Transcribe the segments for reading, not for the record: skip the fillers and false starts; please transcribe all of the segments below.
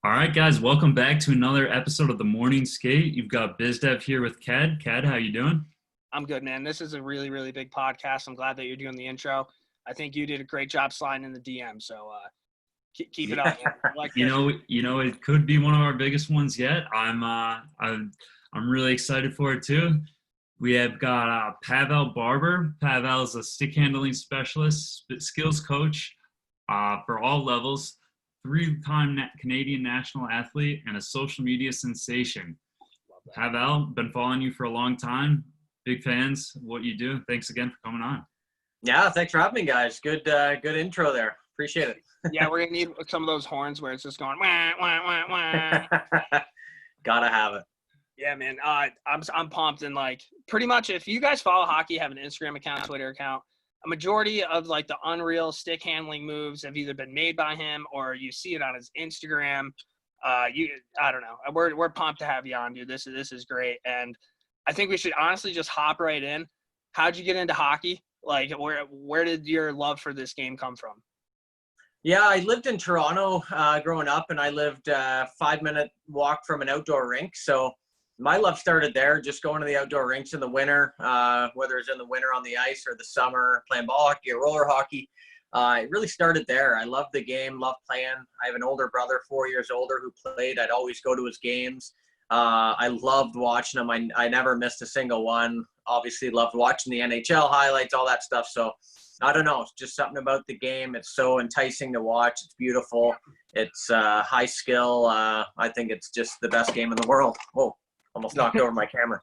All right, guys, welcome back to another episode of the Morning Skate. You've got BizDev here with Cad. Cad, how you doing? I'm good, man. This is a really, really big podcast. I'm glad that you're doing the intro. I think you did a great job sliding in the DM. So keep it up, man. I like this. It could be one of our biggest ones yet. I'm really excited for it too. We have got Pavel Barber. Pavel is a stick handling specialist, skills coach for all levels, three-time Canadian national athlete, and a social media sensation. Pavel, been following you for a long time. Big fans of what you do. Thanks again for coming on. Yeah, thanks for having me, guys. Good intro there. Appreciate it. Yeah, we're gonna need some of those horns where it's just going wah wah wah wah. Gotta have it. Yeah, man. I'm pumped, and like pretty much if you guys follow hockey, have an Instagram account, Twitter account, a majority of like the unreal stick handling moves have either been made by him or you see it on his Instagram. I don't know. We're pumped to have you on, dude. This is great, and I think we should honestly just hop right in. How'd you get into hockey? Like, where did your love for this game come from? Yeah, I lived in Toronto growing up, and I lived a 5-minute walk from an outdoor rink. So my love started there, just going to the outdoor rinks in the winter, whether it's in the winter on the ice or the summer playing ball hockey or roller hockey. It really started there. I loved the game, loved playing. I have an older brother, 4 years older, who played. I'd always go to his games. I loved watching them. I never missed a single one. Obviously loved watching the NHL highlights, all that stuff. So I don't know. It's just something about the game. It's so enticing to watch. It's beautiful. It's high skill. I think it's just the best game in the world. Whoa, almost knocked over my camera.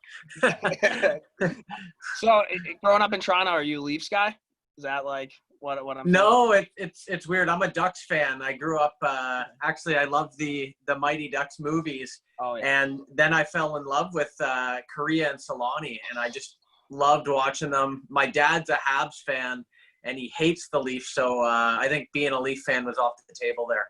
So growing up in Toronto, are you a Leafs guy? Is that like what I'm No, it's weird. I'm a Ducks fan. I grew up actually I loved the Mighty Ducks movies. Oh, yeah. And then I fell in love with Korea and Solani, and I just loved watching them. My dad's a Habs fan and he hates the Leafs, so I think being a Leaf fan was off the table there.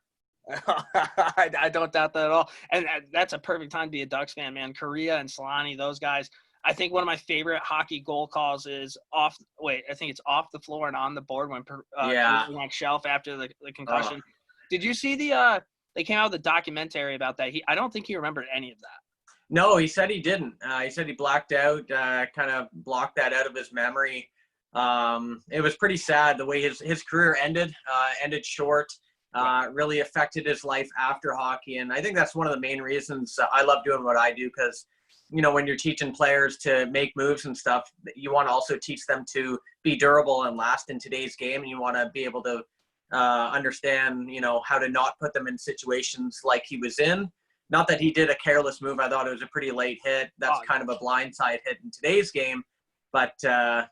I don't doubt that at all. And that's a perfect time to be a Ducks fan, man. Korea and Solani, those guys. I think one of my favorite hockey goal calls is off the floor and on the board when Yeah. on shelf after the concussion. Did you see they came out with a documentary about that? I don't think he remembered any of that. No, he said he didn't. He said he blacked out, kind of blocked that out of his memory. It was pretty sad the way his career ended short. Really affected his life after hockey. And I think that's one of the main reasons I love doing what I do, because you know, when you're teaching players to make moves and stuff, you want to also teach them to be durable and last in today's game. And you want to be able to understand, you know, how to not put them in situations like he was in. Not that he did a careless move. I thought it was a pretty late hit. That's kind of a blindside hit in today's game. But,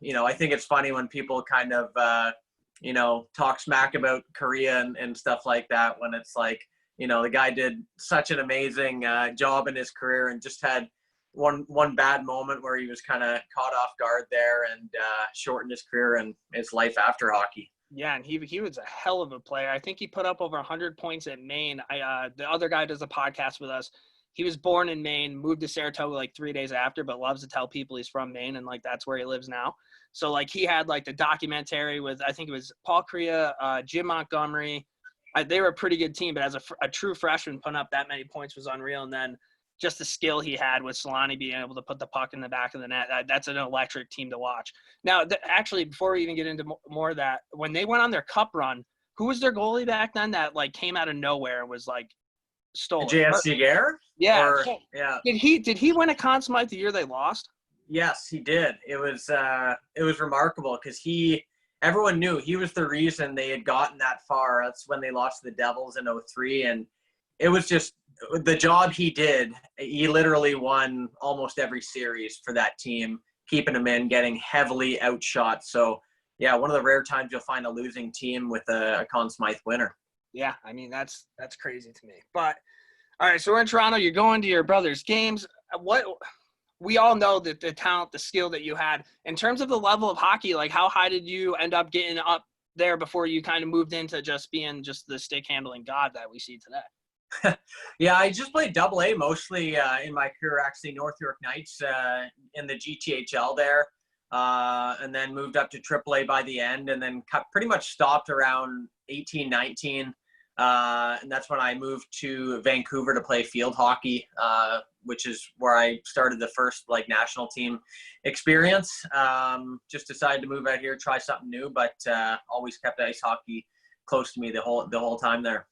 you know, I think it's funny when people kind of, you know, talk smack about Korea and stuff like that, when it's like, you know, the guy did such an amazing job in his career and just had one bad moment where he was kind of caught off guard there and shortened his career and his life after hockey. Yeah, and he was a hell of a player. I think he put up over 100 points at Maine. The other guy does a podcast with us. He was born in Maine, moved to Saratoga like 3 days after, but loves to tell people he's from Maine and like that's where he lives now. So like he had like the documentary with, I think it was Paul Kariya, Jim Montgomery. They were a pretty good team, but as a true freshman, putting up that many points was unreal. And then just the skill he had with Solani being able to put the puck in the back of the net, that's an electric team to watch. Now, actually, before we even get into more of that, when they went on their cup run, who was their goalie back then that like came out of nowhere and was like stolen? J.S. Giguère? Yeah. Yeah. Did he win a Conn Smythe the year they lost? Yes, he did. It was remarkable because everyone knew he was the reason they had gotten that far. That's when they lost to the Devils in 2003, and it was just the job he did. He literally won almost every series for that team, keeping them in, getting heavily outshot. So, yeah, one of the rare times you'll find a losing team with a Conn Smythe winner. Yeah, I mean, that's crazy to me. But, all right, so we're in Toronto. You're going to your brother's games. We all know that the talent, the skill that you had. In terms of the level of hockey, like how high did you end up getting up there before you kind of moved into just being just the stick handling god that we see today? Yeah, I just played AA mostly in my career, actually North York Knights in the GTHL there, and then moved up to AAA by the end, and then pretty much stopped around 18, 19. And that's when I moved to Vancouver to play field hockey, which is where I started the first like national team experience. Just decided to move out here, try something new, but always kept ice hockey close to me the whole time there.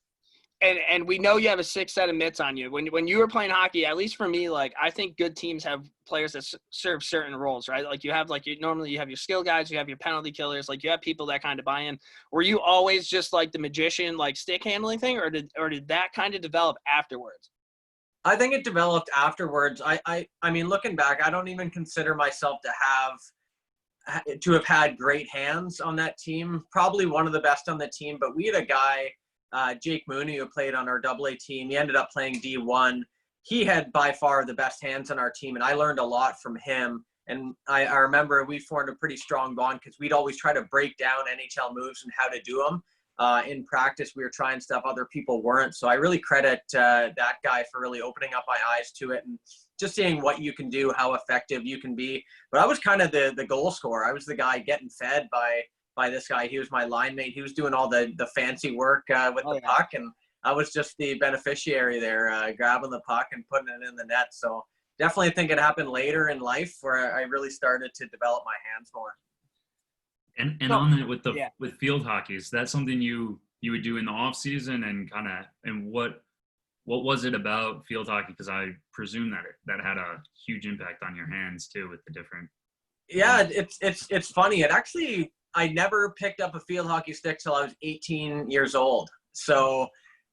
And we know you have a 6 set of mitts on you. When you were playing hockey, at least for me, like I think good teams have players that serve certain roles, right? Like you have normally you have your skill guys, you have your penalty killers, like you have people that kind of buy in. Were you always just like the magician, like stick handling thing, or did that kind of develop afterwards? I think it developed afterwards. I mean, looking back, I don't even consider myself to have had great hands on that team. Probably one of the best on the team, but we had a guy, Jake Mooney, who played on our AA team. He ended up playing D1. He had by far the best hands on our team, and I learned a lot from him. And I remember we formed a pretty strong bond because we'd always try to break down NHL moves and how to do them. In practice, we were trying stuff other people weren't. So I really credit that guy for really opening up my eyes to it and just seeing what you can do, how effective you can be. But I was kind of the goal scorer. I was the guy getting fed by this guy. He was my line mate. He was doing all the fancy work with the puck, and I was just the beneficiary there, grabbing the puck and putting it in the net. So definitely think it happened later in life where I really started to develop my hands more. And on that with field hockey, is that something you would do in the off season, and what was it about field hockey? Because I presume that had a huge impact on your hands too with the different. Yeah, it's funny. I never picked up a field hockey stick till I was 18 years old. So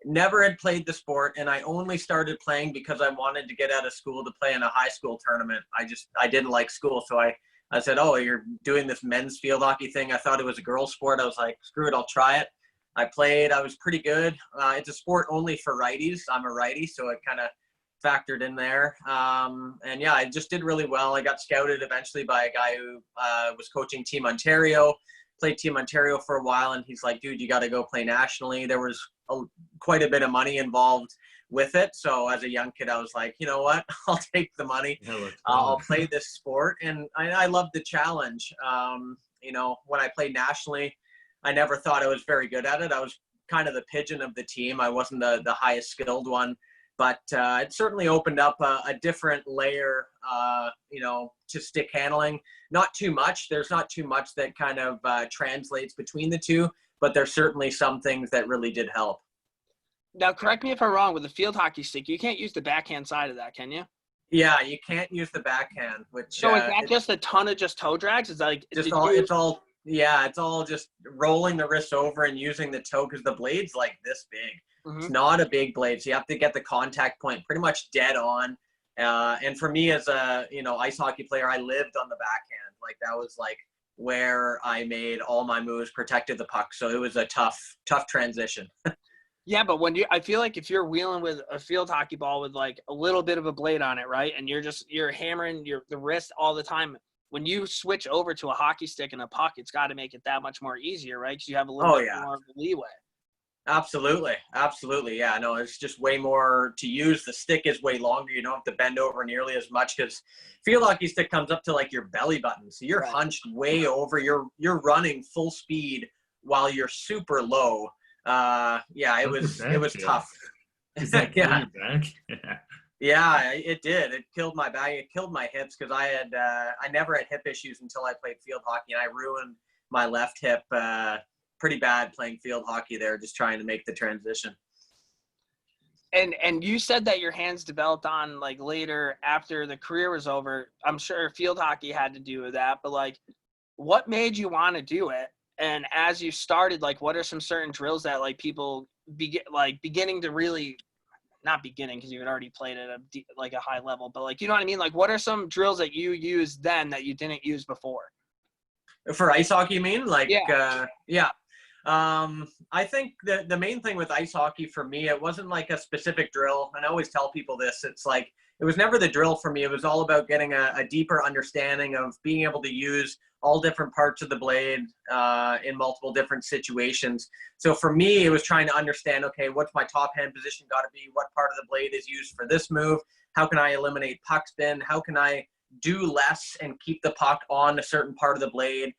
never had played the sport, and I only started playing because I wanted to get out of school to play in a high school tournament. I didn't like school, so I said, "Oh, you're doing this men's field hockey thing." I thought it was a girls' sport. I was like, "Screw it, I'll try it." I played. I was pretty good. It's a sport only for righties. I'm a righty, so it kind of factored in there. And yeah, I just did really well. I got scouted eventually by a guy who was coaching Team Ontario, played Team Ontario for a while, and he's like, "Dude, you got to go play nationally." There was quite a bit of money involved with it. So as a young kid, I was like, you know what, I'll take the money. I'll play this sport. And I loved the challenge. When I played nationally, I never thought I was very good at it. I was kind of the pigeon of the team. I wasn't the highest skilled one, but it certainly opened up a different layer, to stick handling. Not too much. There's not too much that kind of translates between the two, but there's certainly some things that really did help. Now, correct me if I'm wrong, with the field hockey stick, you can't use the backhand side of that, can you? Yeah, you can't use the backhand. So is that just a ton of just toe drags? It's like it's all just rolling the wrist over and using the toe because the blade's like this big. Mm-hmm. It's not a big blade, so you have to get the contact point pretty much dead on. And for me as a ice hockey player, I lived on the backhand. Like that was like where I made all my moves, protected the puck. So it was a tough transition. Yeah, but I feel like if you're wheeling with a field hockey ball with like a little bit of a blade on it, right, and you're hammering the wrist all the time, when you switch over to a hockey stick and a puck, it's got to make it that much more easier, right? Because you have a little bit more of a leeway. Absolutely. Yeah, no, it's just way more to use. The stick is way longer. You don't have to bend over nearly as much because field hockey stick comes up to like your belly button. So you're hunched way over. You're running full speed while you're super low. It was tough. Is that your back? Yeah, it did. It killed my back. It killed my hips because I never had hip issues until I played field hockey, and I ruined my left hip pretty bad playing field hockey there, just trying to make the transition. And you said that your hands developed on like later after the career was over. I'm sure field hockey had to do with that, but like what made you want to do it? And as you started, like what are some certain drills that like people beginning to really not beginning because you had already played at a high level, but like, you know what I mean? Like what are some drills that you used then that you didn't use before? For ice hockey, you mean? Like, yeah. I think the main thing with ice hockey for me, it wasn't like a specific drill. And I always tell people this, it's like, it was never the drill for me. It was all about getting a deeper understanding of being able to use all different parts of the blade in multiple different situations. So for me, it was trying to understand, okay, what's my top hand position got to be? What part of the blade is used for this move? How can I eliminate puck spin? How can I do less and keep the puck on a certain part of the blade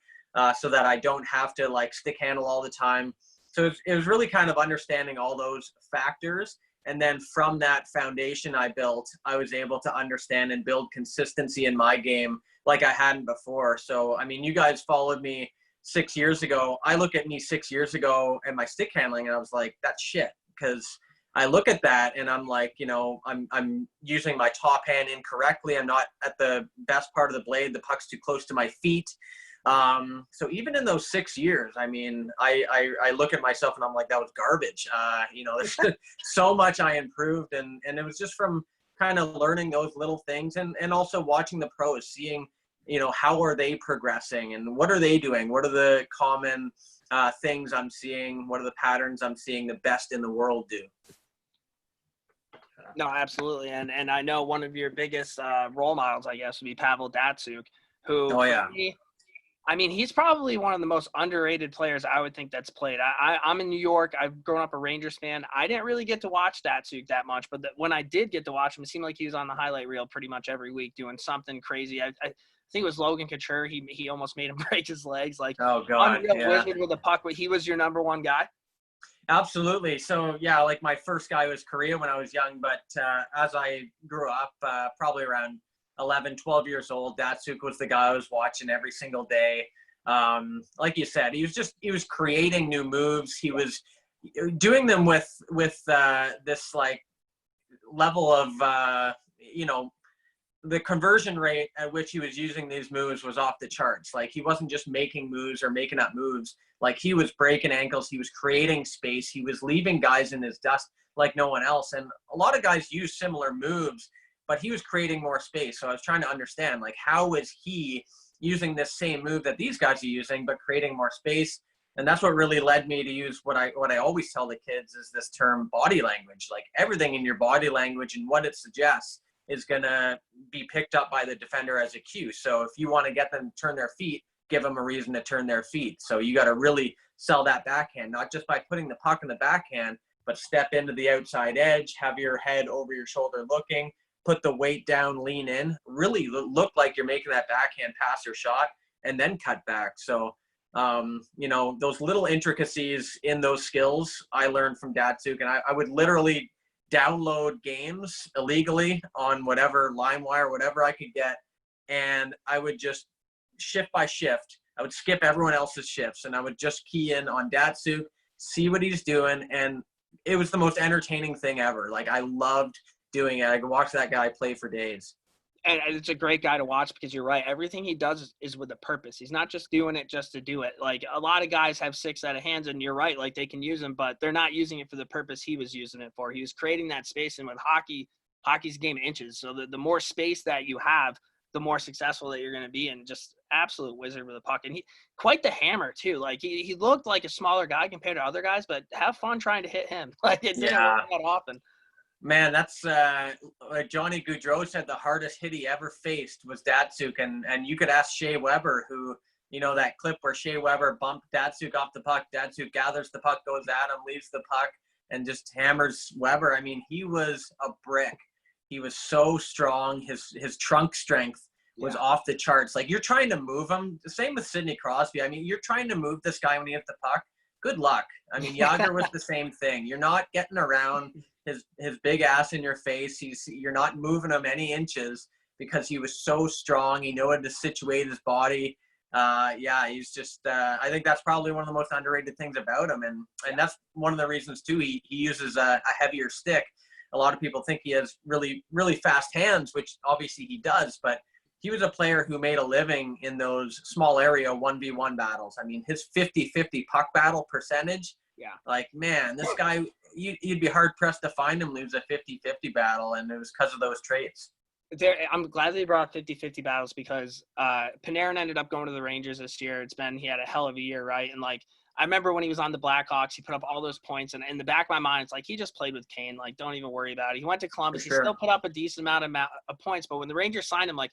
so that I don't have to like stick handle all the time? So it was really kind of understanding all those factors. And then from that foundation I built, I was able to understand and build consistency in my game like I hadn't before. So, I mean, you guys followed me 6 years ago. I look at me 6 years ago and my stick handling, and I was like, that's shit. Because I look at that and I'm like, you know, I'm using my top hand incorrectly. I'm not at the best part of the blade. The puck's too close to my feet. So even in those 6 years, I mean, I look at myself and I'm like, that was garbage. You know, there's so much I improved, and it was just from kind of learning those little things, and also watching the pros, seeing, you know, how are they progressing and what are they doing? What are the common things I'm seeing? What are the patterns I'm seeing the best in the world do? No, absolutely. And I know one of your biggest role models, I guess, would be Pavel Datsuk, who, Oh, yeah. I mean, he's probably one of the most underrated players I would think that's played. I'm in New York. I've grown up a Rangers fan. I didn't really get to watch Datsuk that much, but when I did get to watch him, it seemed like he was on the highlight reel pretty much every week doing something crazy. I think it was Logan Couture. He almost made him break his legs. Like, Oh, God, unreal yeah. wizard with a puck, but he was your number one guy. Absolutely. So, yeah, like my first guy was Korea when I was young, but as I grew up, probably around 11, 12 years old, Datsuk was the guy I was watching every single day. Like you said, he was creating new moves. He was doing them with this like level of, you know, the conversion rate at which he was using these moves was off the charts. Like, he wasn't just making moves or making up moves. Like, he was breaking ankles. He was creating space. He was leaving guys in his dust like no one else. And a lot of guys use similar moves, but he was creating more space. So I was trying to understand, like, how is he using this same move that these guys are using, but creating more space? And that's what really led me to use what I always tell the kids is this term body language. Like, everything in your body language and what it suggests is going to be picked up by the defender as a cue. So if you want to get them to turn their feet, give them a reason to turn their feet. So you got to really sell that backhand, not just by putting the puck in the backhand, but step into the outside edge, have your head over your shoulder looking, put the weight down, lean in, really look like you're making that backhand pass or shot, and then cut back. So, you know, those little intricacies in those skills I learned from Datsuk, and I would literally download games illegally on whatever LimeWire, whatever I could get, and I would just shift by shift. I would skip everyone else's shifts, and I would just key in on Datsuk, see what he's doing, and it was the most entertaining thing ever. Like, I loved doing it. I could watch that guy play for days. And it's a great guy to watch because you're right. Everything he does is with a purpose. He's not just doing it just to do it. Like, a lot of guys have 6 set of hands, and you're right. Like, they can use them, but they're not using it for the purpose he was using it for. He was creating that space. And with hockey's game of inches. So the more space that you have, the more successful that you're going to be, and just absolute wizard with a puck. And he quite the hammer too. Like, he looked like a smaller guy compared to other guys, but have fun trying to hit him. Like, it didn't work that often. Man, that's like Johnny Gaudreau said, the hardest hit he ever faced was Datsuk. And you could ask Shea Weber, who, you know, that clip where Shea Weber bumped Datsuk off the puck. Datsuk gathers the puck, goes at him, leaves the puck, and just hammers Weber. I mean, he was a brick. He was so strong. His trunk strength was off the charts. Like, you're trying to move him. The same with Sidney Crosby. I mean, you're trying to move this guy when he hits the puck. Good luck. I mean, Yager was the same thing. You're not getting around his big ass in your face. You're not moving him any inches because he was so strong. He knew how to situate his body. He's just I think that's probably one of the most underrated things about him. And that's one of the reasons too, he uses a heavier stick. A lot of people think he has really, really fast hands, which obviously he does, but he was a player who made a living in those small area 1v1 battles. I mean, his 50-50 puck battle percentage, like, man, this guy, you'd be hard-pressed to find him lose a 50-50 battle, and it was because of those traits. I'm glad they brought 50-50 battles because Panarin ended up going to the Rangers this year. He had a hell of a year, right? And, like, I remember when he was on the Blackhawks, he put up all those points, and in the back of my mind, it's like, he just played with Kane. Like, don't even worry about it. He went to Columbus. He still put up a decent amount of points, but when the Rangers signed him, like,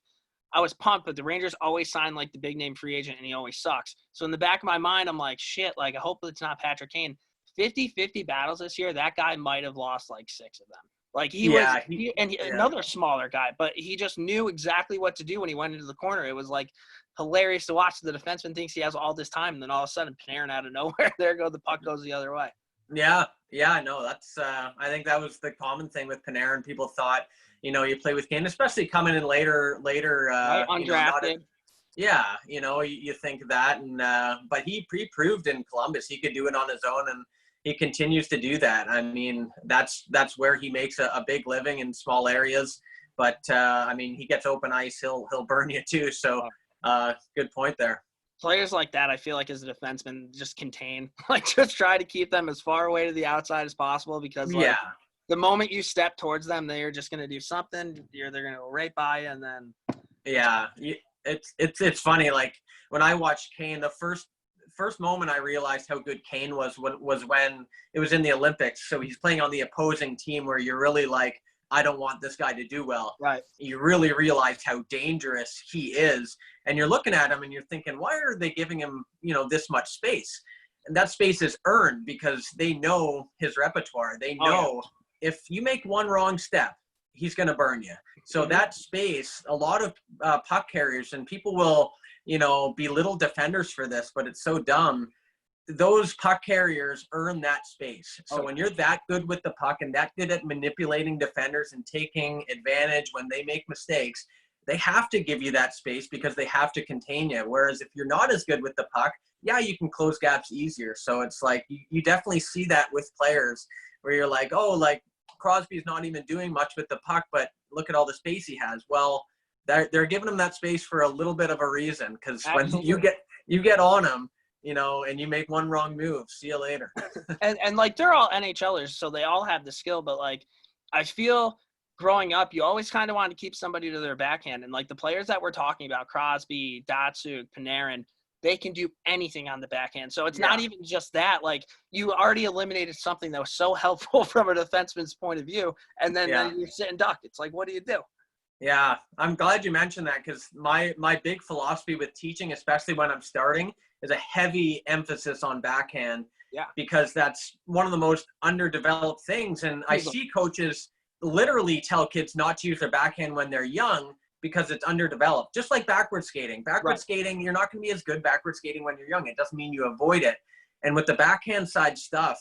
I was pumped, but the Rangers always sign, like, the big-name free agent, and he always sucks. So in the back of my mind, I'm like, shit, like, I hope it's not Patrick Kane. 50-50 battles this year, that guy might have lost, like, 6 of them. Like Yeah, another smaller guy, but he just knew exactly what to do when he went into the corner. It was like hilarious to watch. The defenseman thinks he has all this time, and then all of a sudden, Panarin out of nowhere, the puck goes the other way. Yeah, no, that's I think that was the common thing with Panarin. People thought, you play with Kane, especially coming in later, Right, undrafted. You think that, and but he proved in Columbus he could do it on his own, and he continues to do that. I mean, that's where he makes a big living in small areas. But I mean, he gets open ice, he'll burn you too. So good point there. Players like that, I feel like as a defenseman, just contain, like just try to keep them as far away to the outside as possible, because the moment you step towards them, they're just going to do something. They're going to go right by you, and then. Yeah, it's funny. Like when I watched Kane, the first moment I realized how good Kane was when it was in the Olympics. So he's playing on the opposing team where you're really like, I don't want this guy to do well. Right. You really realize how dangerous he is. And you're looking at him and you're thinking, why are they giving him, this much space? And that space is earned because they know his repertoire. They know if you make one wrong step, he's going to burn you. So that space, a lot of puck carriers, and people will, belittle defenders for this, but it's so dumb. Those puck carriers earn that space. So when you're that good with the puck and that good at manipulating defenders and taking advantage when they make mistakes, they have to give you that space because they have to contain you. Whereas if you're not as good with the puck, you can close gaps easier. So it's like you definitely see that with players where you're like, Crosby's not even doing much with the puck, but look at all the space he has. Well, they're giving him that space for a little bit of a reason, because when you get on him, and you make one wrong move, see you later. and like they're all NHLers, so they all have the skill. But like, I feel growing up, you always kind of want to keep somebody to their backhand. And like the players that we're talking about, Crosby, Datsuk, Panarin, they can do anything on the backhand. So it's not even just that. Like you already eliminated something that was so helpful from a defenseman's point of view, and then you're sitting duck. It's like, what do you do? Yeah, I'm glad you mentioned that, because my big philosophy with teaching, especially when I'm starting, is a heavy emphasis on backhand. Yeah. Because that's one of the most underdeveloped things. And I see coaches literally tell kids not to use their backhand when they're young because it's underdeveloped. Just like backward skating. Skating, you're not going to be as good backward skating when you're young. It doesn't mean you avoid it. And with the backhand side stuff,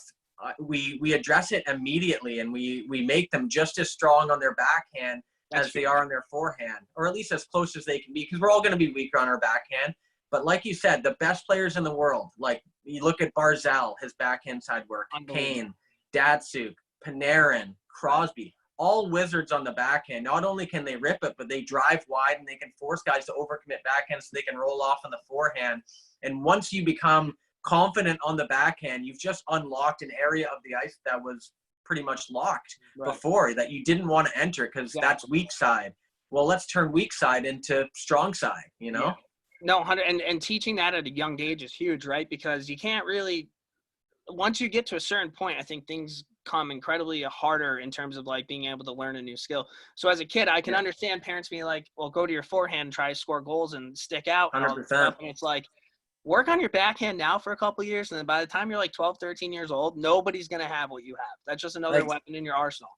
we address it immediately, and we make them just as strong on their backhand as they are on their forehand, or at least as close as they can be, because we're all going to be weaker on our backhand. But like you said, the best players in the world, like you look at Barzal, his backhand side work, Kane, Datsuk, Panarin, Crosby, all wizards on the backhand. Not only can they rip it, but they drive wide and they can force guys to overcommit backhand so they can roll off on the forehand. And once you become confident on the backhand, you've just unlocked an area of the ice that was pretty much locked before, that you didn't want to enter because that's weak side. Well, let's turn weak side into strong side, Yeah. No, and teaching that at a young age is huge, right? Because you can't really, once you get to a certain point, I think things come incredibly harder in terms of like being able to learn a new skill. So as a kid, I can understand parents being like, well, go to your forehand and try to score goals and stick out. 100%. And it's like, work on your backhand now for a couple of years, and then by the time you're like 12, 13 years old, nobody's going to have what you have. That's just another weapon in your arsenal.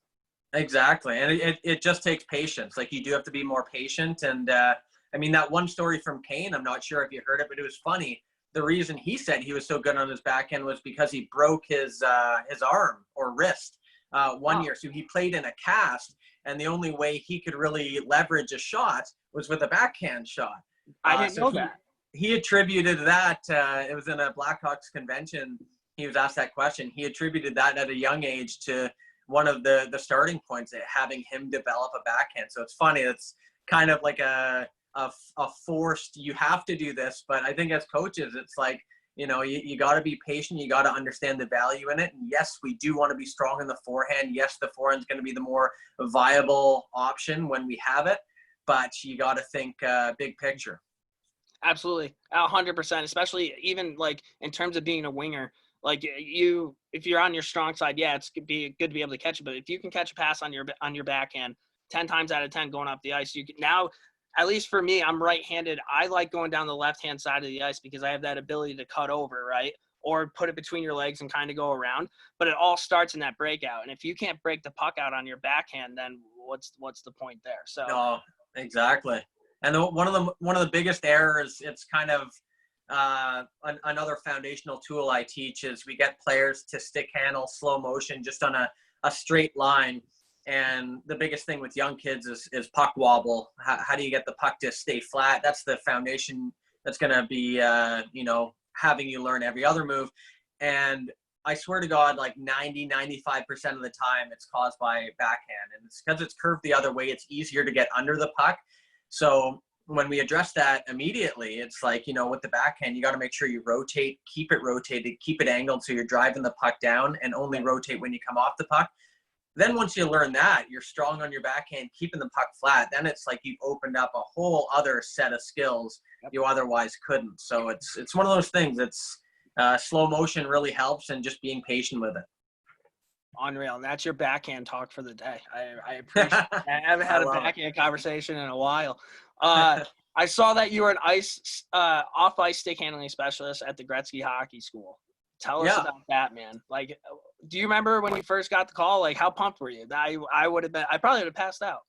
Exactly. And it just takes patience. Like you do have to be more patient. And I mean, that one story from Kane, I'm not sure if you heard it, but it was funny. The reason he said he was so good on his backhand was because he broke his arm or wrist one year. So he played in a cast, and the only way he could really leverage a shot was with a backhand shot. I didn't know that. He attributed that, it was in a Blackhawks convention, he was asked that question. He attributed that at a young age to one of the starting points, having him develop a backhand. So it's funny, it's kind of like a forced, you have to do this. But I think as coaches, it's like, you got to be patient. You got to understand the value in it. And yes, we do want to be strong in the forehand. Yes, the forehand is going to be the more viable option when we have it. But you got to think big picture. Absolutely. 100%, especially even like in terms of being a winger. Like if you're on your strong side, it's good to be able to catch it. But if you can catch a pass on your backhand 10 times out of 10 going off the ice, you can now, at least for me, I'm right-handed. I like going down the left-hand side of the ice because I have that ability to cut over, right? or put it between your legs and kind of go around. But it all starts in that breakout. And if you can't break the puck out on your backhand, then what's the point there? So no, exactly. And one of the biggest errors, it's kind of another foundational tool I teach, is we get players to stick handle slow motion just on a straight line. And the biggest thing with young kids is puck wobble. How do you get the puck to stay flat? That's the foundation that's going to be, having you learn every other move. And I swear to God, like 95% of the time it's caused by backhand. And it's because it's curved the other way, it's easier to get under the puck. So when we address that immediately, it's like, with the backhand, you got to make sure you rotate, keep it rotated, keep it angled so you're driving the puck down, and only rotate when you come off the puck. Then once you learn that, you're strong on your backhand, keeping the puck flat. Then it's like you've opened up a whole other set of skills you otherwise couldn't. So it's one of those things. It's slow motion really helps, and just being patient with it. Unreal. And that's your backhand talk for the day. I appreciate it. I haven't had a backhand conversation in a while. I saw that you were an off-ice stick handling specialist at the Gretzky Hockey School. Tell us about that, man. Like, do you remember when you first got the call? Like, how pumped were you? I probably would have passed out.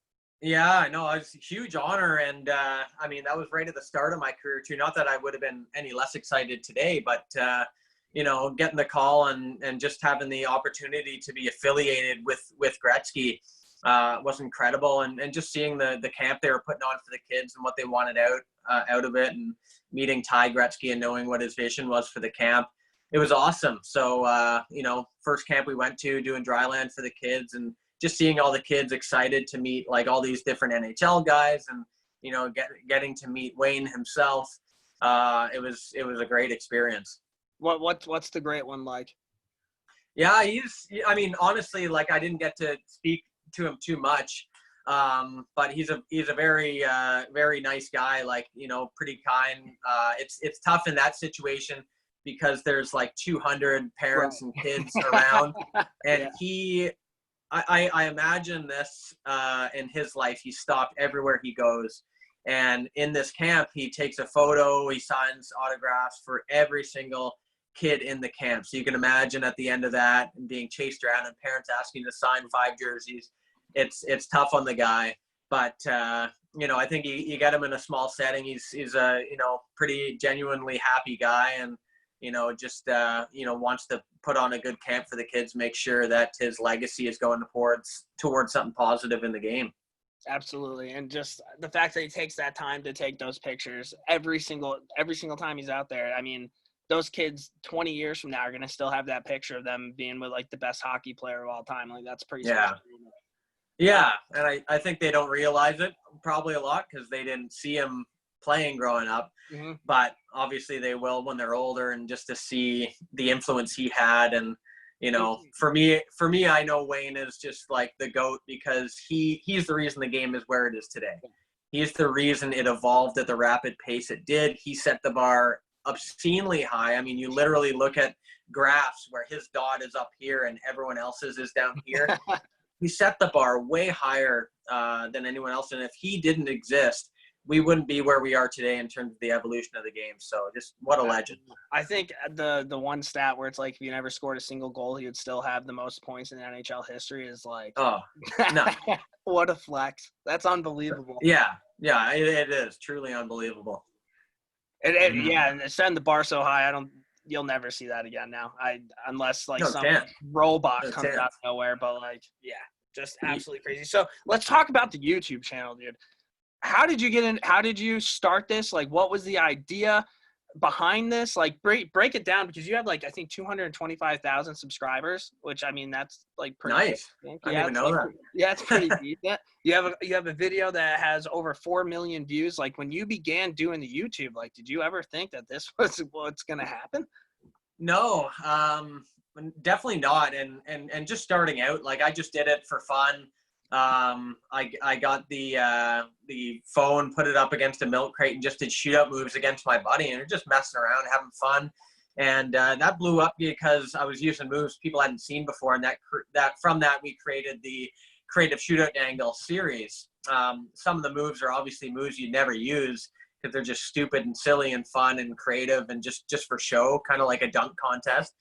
Yeah, I know. It was a huge honor. And that was right at the start of my career too. Not that I would have been any less excited today, but getting the call and just having the opportunity to be affiliated with Gretzky was incredible. And just seeing the camp they were putting on for the kids and what they wanted out of it, and meeting Ty Gretzky and knowing what his vision was for the camp. It was awesome. So, first camp we went to, doing dry land for the kids, and just seeing all the kids excited to meet like all these different NHL guys, and, getting to meet Wayne himself. It was a great experience. What's the great one like? Yeah, honestly, like, I didn't get to speak to him too much. But he's a very, very nice guy, like, pretty kind. It's tough in that situation, because there's like 200 parents and kids around. And I imagine this in his life, he stopped everywhere he goes. And in this camp, he takes a photo, he signs autographs for every single kid in the camp. So you can imagine at the end of that, and being chased around and parents asking to sign 5 jerseys. It's tough on the guy. But, I think you get him in a small setting. He's a, pretty genuinely happy guy, and, wants to put on a good camp for the kids, make sure that his legacy is going towards something positive in the game. Absolutely. And just the fact that he takes that time to take those pictures every single time he's out there. I mean, those kids 20 years from now are going to still have that picture of them being with like the best hockey player of all time. Like, that's pretty special. Yeah. And I think they don't realize it probably a lot, because they didn't see him playing growing up. Mm-hmm. But obviously they will when they're older, and just to see the influence he had. And, for me, I know Wayne is just like the GOAT, because he's the reason the game is where it is today. He's the reason it evolved at the rapid pace it did. He set the bar obscenely high. I mean, you literally look at graphs where his dot is up here and everyone else's is down here. He set the bar way higher than anyone else. And if he didn't exist, we wouldn't be where we are today in terms of the evolution of the game. So just what a legend. I think the one stat where it's like, if you never scored a single goal, he would still have the most points in NHL history is like, oh, no. What a flex. That's unbelievable. Yeah, it is truly unbelievable. And setting the bar so high, you'll never see that again now. Unless like some robot comes out of nowhere, but like, just absolutely crazy. So let's talk about the YouTube channel, dude. How did you get in? How did you start this? Like, what was the idea behind this? Like, break it down, because you have like, I think 225,000 subscribers, which, I mean, that's like pretty nice. I didn't even know that. Yeah, it's pretty decent. You have a video that has over 4 million views. Like, when you began doing the YouTube, like, did you ever think that this was what's going to happen? No, definitely not. And just starting out, like, I just did it for fun. I got the phone, put it up against a milk crate, and just did shootout moves against my buddy, and we're just messing around, having fun. And that blew up because I was using moves people hadn't seen before, and that from that we created the Creative Shootout Angle series. Some of the moves are obviously moves you'd never use because they're just stupid and silly and fun and creative and just for show, kind of like a dunk contest.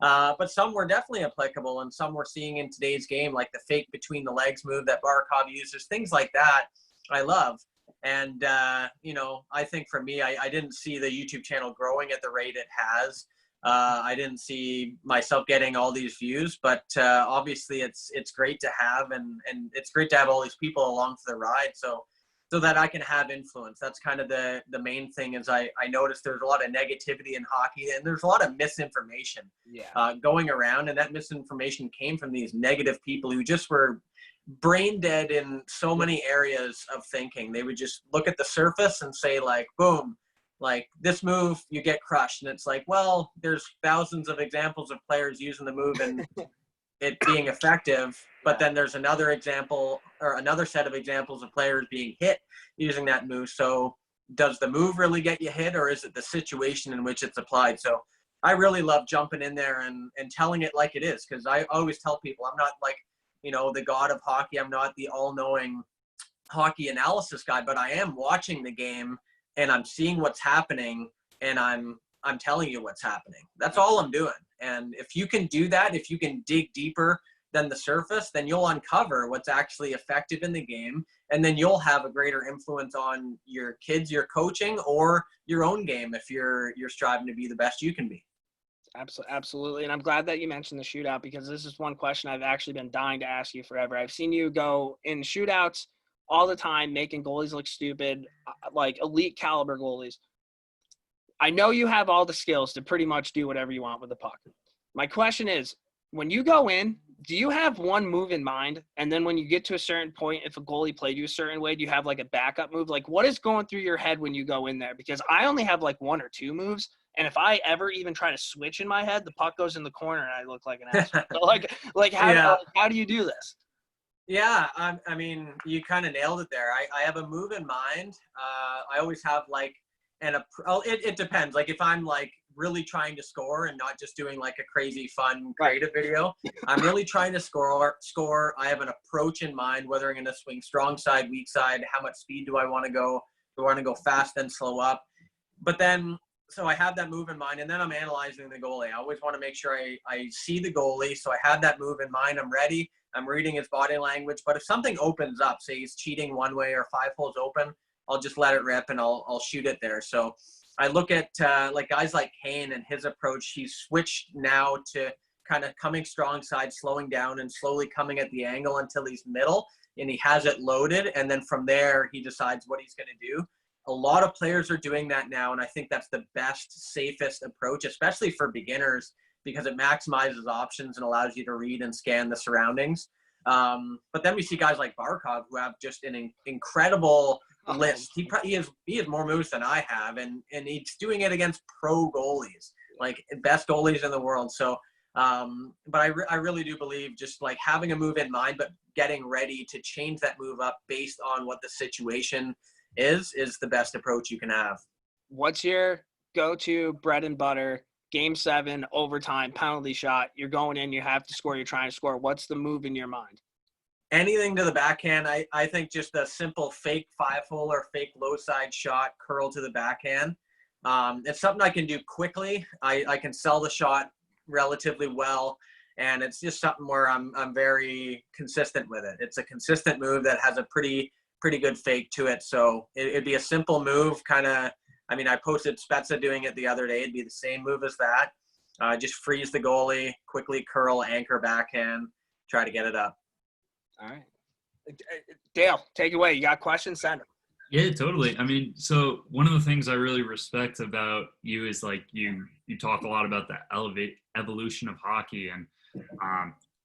But some were definitely applicable, and some we're seeing in today's game, like the fake between the legs move that Barkov uses, things like that. I love. And, I think for me, I didn't see the YouTube channel growing at the rate it has. I didn't see myself getting all these views, but obviously it's great to have, and it's great to have all these people along for the ride. So that I can have influence. That's kind of the main thing. Is I noticed there's a lot of negativity in hockey, and there's a lot of misinformation going around, and that misinformation came from these negative people who just were brain dead in so many areas of thinking. They would just look at the surface and say, like, boom, like this move, you get crushed. And it's like, well, there's thousands of examples of players using the move and it being effective. But then there's another example, or another set of examples of players being hit using that move. So does the move really get you hit, or is it the situation in which it's applied? So I really love jumping in there and telling it like it is. Because I always tell people, I'm not like, the god of hockey. I'm not the all-knowing hockey analysis guy, but I am watching the game and I'm seeing what's happening, and I'm telling you what's happening. That's all I'm doing. And if you can do that, if you can dig deeper than the surface, then you'll uncover what's actually effective in the game, and then you'll have a greater influence on your kids, your coaching, or your own game if you're striving to be the best you can be. Absolutely. And I'm glad that you mentioned the shootout, because this is one question I've actually been dying to ask you forever. I've seen you go in shootouts all the time, making goalies look stupid, like elite caliber goalies. I know you have all the skills to pretty much do whatever you want with the puck. My question is, when you go in, do you have one move in mind? And then when you get to a certain point, if a goalie played you a certain way, do you have like a backup move? Like, what is going through your head when you go in there? Because I only have like one or two moves. And if I ever even try to switch in my head, the puck goes in the corner and I look like an asshole. So how do you do this? Yeah, I mean, you kind of nailed it there. I have a move in mind. I always have like it depends. Like if I'm like really trying to score and not just doing like a crazy fun creative video, I'm really trying to score. I have an approach in mind, whether I'm going to swing strong side, weak side, how much speed do I want to go? Do I want to go fast then slow up? But then, so I have that move in mind, and then I'm analyzing the goalie. I always want to make sure I see the goalie. So I have that move in mind. I'm ready. I'm reading his body language. But if something opens up, say he's cheating one way or 5 holes open, I'll just let it rip and I'll shoot it there. So I look at like guys like Kane and his approach. He's switched now to kind of coming strong side, slowing down and slowly coming at the angle until he's middle, and he has it loaded. And then from there, he decides what he's going to do. A lot of players are doing that now, and I think that's the best, safest approach, especially for beginners, because it maximizes options and allows you to read and scan the surroundings. But then we see guys like Barkov who have just an incredible list. He has more moves than I have, and he's doing it against pro goalies, like best goalies in the world. So, but I really do believe just like having a move in mind, but getting ready to change that move up based on what the situation is the best approach you can have. What's your go-to bread and butter, game 7, overtime, penalty shot? You're going in, you have to score, you're trying to score. What's the move in your mind? Anything to the backhand. I think just a simple fake 5-hole or fake low side shot, curl to the backhand. It's something I can do quickly. I can sell the shot relatively well, and it's just something where I'm very consistent with it. It's a consistent move that has a pretty good fake to it. So it'd be a simple move, kind of. I mean, I posted Spezza doing it the other day. It'd be the same move as that. Just freeze the goalie, quickly curl, anchor, backhand, try to get it up. All right. Dale, take it away. You got questions? Send them. Yeah, totally. I mean, so one of the things I really respect about you is like you talk a lot about the evolution of hockey. And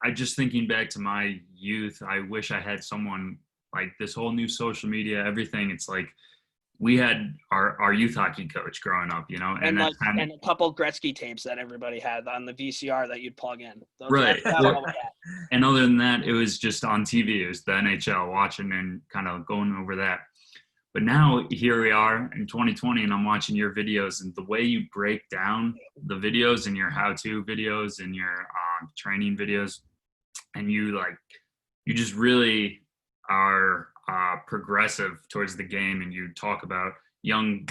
I just thinking back to my youth, I wish I had someone like this whole new social media, everything. It's like we had our youth hockey coach growing up, and like, and a couple Gretzky tapes that everybody had on the VCR that you'd plug in. Right. And other than that, it was just on TV. It was the NHL, watching and kind of going over that. But now here we are in 2020, and I'm watching your videos, and the way you break down the videos and your how-to videos and your training videos, and you just really are progressive towards the game, and you talk about young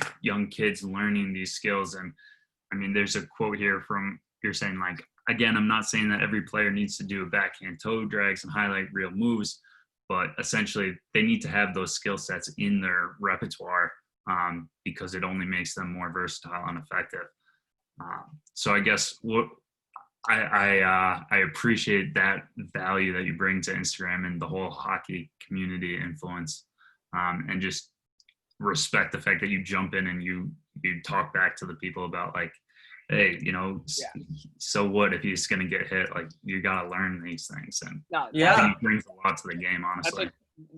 kids learning these skills. And I mean, there's a quote here from, you're saying, like, again, I'm not saying that every player needs to do backhand toe drags and highlight real moves, but essentially they need to have those skill sets in their repertoire, because it only makes them more versatile and effective. So I guess what I appreciate that value that you bring to Instagram and the whole hockey community influence, and just respect the fact that you jump in and you talk back to the people about, like, hey, so what if he's going to get hit? Like, you got to learn these things. And No, Yeah. I think it brings a lot to the game, honestly.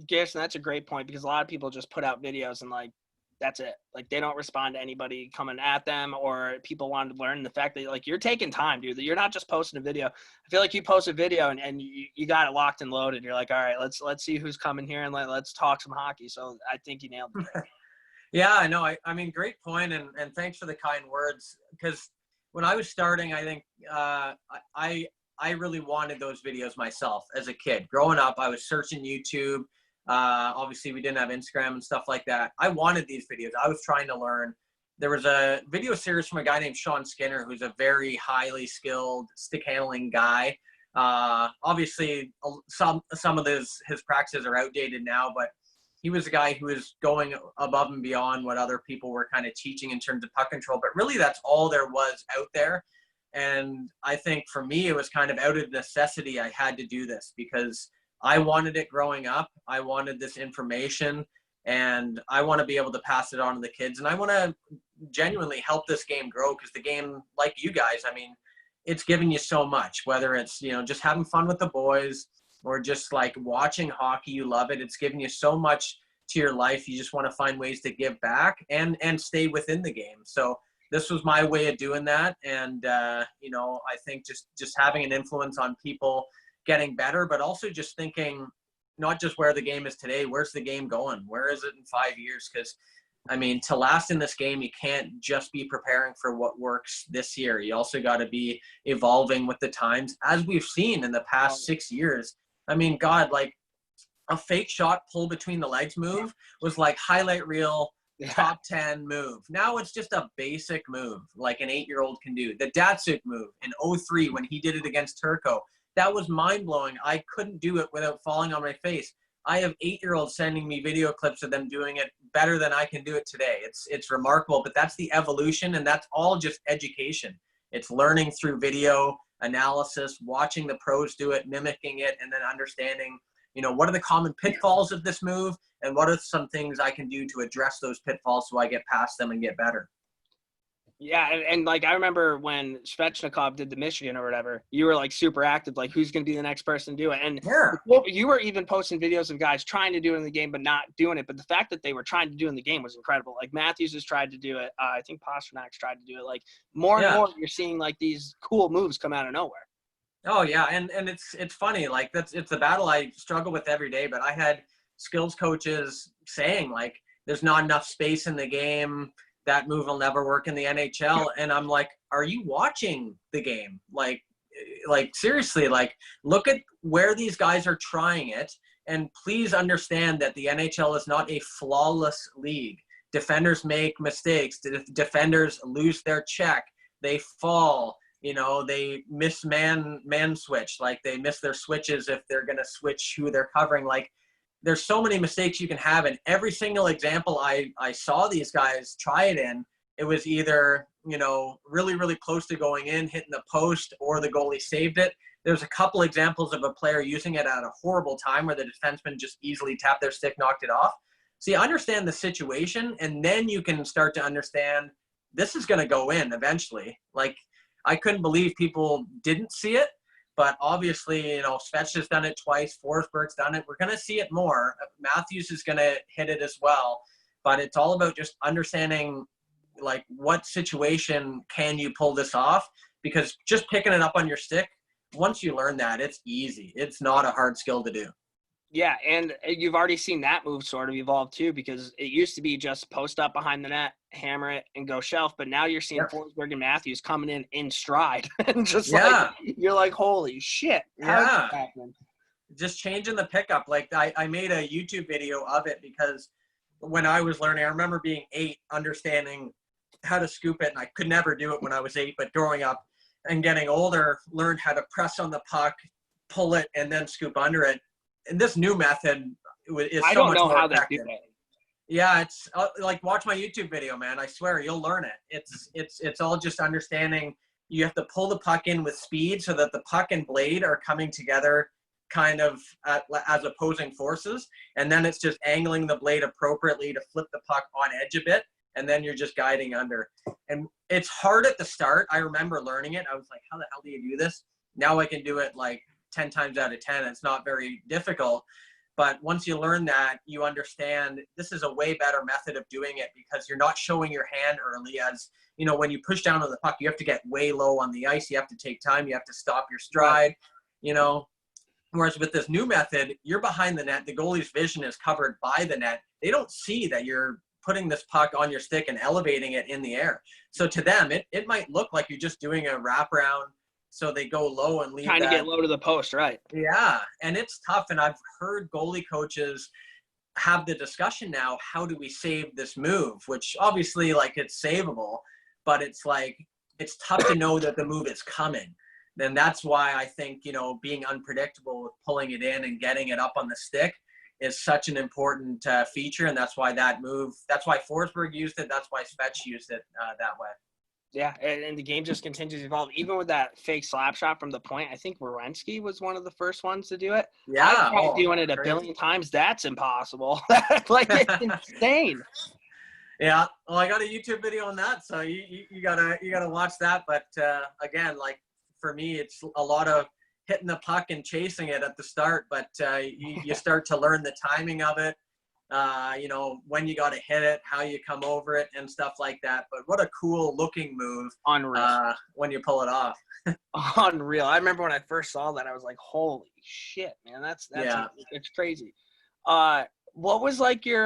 Garrison, that's a great point, because a lot of people just put out videos and, like, that's it. Like, they don't respond to anybody coming at them, or people wanting to learn. The fact that, like, you're taking time, dude. You're not just posting a video. I feel like you post a video and you got it locked and loaded. You're like, all right, let's see who's coming here and let's talk some hockey. So I think you nailed it. Yeah, I know. I mean, great point, and thanks for the kind words. Because when I was starting, I think I really wanted those videos myself as a kid. Growing up, I was searching YouTube. Obviously, we didn't have Instagram and stuff like that. I wanted these videos. I was trying to learn. There was a video series from a guy named Sean Skinner, who's a very highly skilled stick handling guy. Obviously, some of his practices are outdated now, but he was a guy who was going above and beyond what other people were kind of teaching in terms of puck control. But really, that's all there was out there. And I think for me, it was kind of out of necessity. I had to do this because I wanted it growing up. I wanted this information, and I want to be able to pass it on to the kids. And I want to genuinely help this game grow, because the game, like you guys, I mean, it's giving you so much, whether it's, just having fun with the boys or just like watching hockey, you love it. It's giving you so much to your life. You just want to find ways to give back and stay within the game. So this was my way of doing that. And, I think just having an influence on people getting better, but also just thinking not just where the game is today, where's the game going? Where is it in 5 years? Because, I mean, to last in this game, you can't just be preparing for what works this year. You also got to be evolving with the times, as we've seen in the past 6 years. I mean, God, like a fake shot pull between the legs move was like highlight reel, top 10 move. Now it's just a basic move like an 8-year-old can do. The Datsuk move in 03 when he did it against Turco, that was mind-blowing. I couldn't do it without falling on my face. I have 8-year-olds sending me video clips of them doing it better than I can do it today. It's remarkable, but that's the evolution, and that's all just education. It's learning through video analysis, watching the pros do it, mimicking it, and then understanding, what are the common pitfalls of this move, and what are some things I can do to address those pitfalls so I get past them and get better. Yeah, and like I remember when Svechnikov did the Michigan or whatever, you were like super active, like who's going to be the next person to do it. And you were even posting videos of guys trying to do it in the game but not doing it. But the fact that they were trying to do it in the game was incredible. Like Matthews has tried to do it. I think Pasternak's tried to do it. Like more and more, you're seeing like these cool moves come out of nowhere. Oh yeah, and it's funny. Like it's a battle I struggle with every day. But I had skills coaches saying like, "There's not enough space in the game. That move will never work in the NHL." And I'm like, are you watching the game? Like seriously, like look at where these guys are trying it. And please understand that the NHL is not a flawless league. Defenders make mistakes. Defenders lose their check. They fall, they miss man switch. Like they miss their switches if they're going to switch who they're covering. Like, there's so many mistakes you can have. And every single example I saw these guys try it in, it was either, really, really close to going in, hitting the post, or the goalie saved it. There's a couple examples of a player using it at a horrible time where the defenseman just easily tapped their stick, knocked it off. So you understand the situation, and then you can start to understand this is going to go in eventually. Like, I couldn't believe people didn't see it. But obviously, Svech has done it twice. Forsberg's done it. We're going to see it more. Matthews is going to hit it as well. But it's all about just understanding, like, what situation can you pull this off? Because just picking it up on your stick, once you learn that, it's easy. It's not a hard skill to do. Yeah, and you've already seen that move sort of evolve too, because it used to be just post up behind the net, hammer it, and go shelf. But now you're seeing Forsberg and Matthews coming in stride. And just like, you're like, holy shit. How's happening? Just changing the pickup. Like, I made a YouTube video of it because when I was learning, I remember being 8, understanding how to scoop it, and I could never do it when I was 8, but growing up and getting older, learned how to press on the puck, pull it, and then scoop under it. And this new method is I so don't much know more how they effective. do it. Yeah, it's like, watch my YouTube video, man. I swear you'll learn it. It's all just understanding you have to pull the puck in with speed so that the puck and blade are coming together kind of as opposing forces. And then it's just angling the blade appropriately to flip the puck on edge a bit. And then you're just guiding under. And it's hard at the start. I remember learning it. I was like, how the hell do you do this? Now I can do it like 10 times out of 10. It's not very difficult. But once you learn that, you understand this is a way better method of doing it, because you're not showing your hand early. As you know, when you push down on the puck, you have to get way low on the ice. You have to take time. You have to stop your stride, you know. Whereas with this new method, you're behind the net. The goalie's vision is covered by the net. They don't see that you're putting this puck on your stick and elevating it in the air. So to them, it might look like you're just doing a wraparound. So they go low and leave Trying that. to get low to the post, right? Yeah, and it's tough. And I've heard goalie coaches have the discussion now, how do we save this move? Which obviously, like, it's savable, but it's like, it's tough to know that the move is coming. Then that's why I think, you know, being unpredictable with pulling it in and getting it up on the stick is such an important feature. And that's why that move, that's why Forsberg used it. That's why Svech used it that way. Yeah, and the game just continues to evolve. Even with that fake slap shot from the point, I think Werenski was one of the first ones to do it. Yeah. I've tried doing it a billion times. That's impossible. Like, it's insane. Yeah, well, I got a YouTube video on that, so you gotta watch that. But again, like, for me, it's a lot of hitting the puck and chasing it at the start, but you start to learn the timing of it. You know, when you got to hit it, how you come over it, and stuff like that. But what a cool looking move! Unreal. When you pull it off. Unreal. I remember when I first saw that, I was like, "Holy shit, man! That's Yeah. It's crazy." What was like your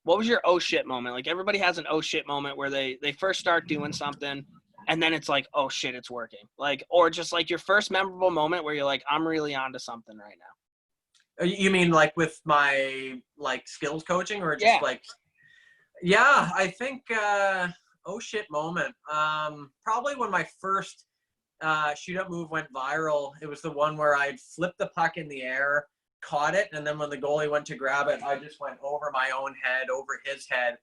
what was your oh shit moment? Like, everybody has an oh shit moment where they first start doing something, and then it's like, oh shit, it's working. Like, or just like your first memorable moment where you're like, I'm really onto something right now. You mean like with my like skills coaching, or just Yeah. like? Yeah, I think oh shit moment. Probably when my first shoot-up move went viral. It was the one where I'd flipped the puck in the air, caught it, and then when the goalie went to grab it, I just went over my own head, over his head.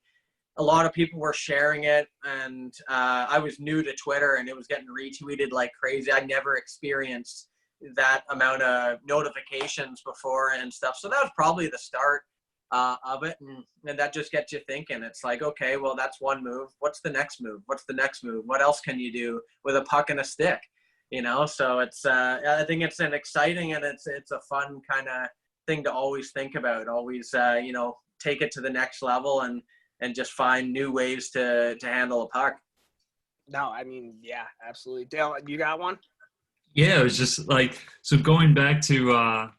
A lot of people were sharing it, and I was new to Twitter, and it was getting retweeted like crazy. I never experienced that amount of notifications before and stuff. So that was probably the start of it, and that just gets you thinking. It's like, okay, well, that's one move. What's the next move? What's the next move? What else can you do with a puck and a stick? You know, so it's I think it's an exciting, and it's a fun kind of thing to always think about. Always you know, take it to the next level and just find new ways to handle a puck. No, I mean, yeah, absolutely. Dale, you got one? Yeah, it was just like, so going back to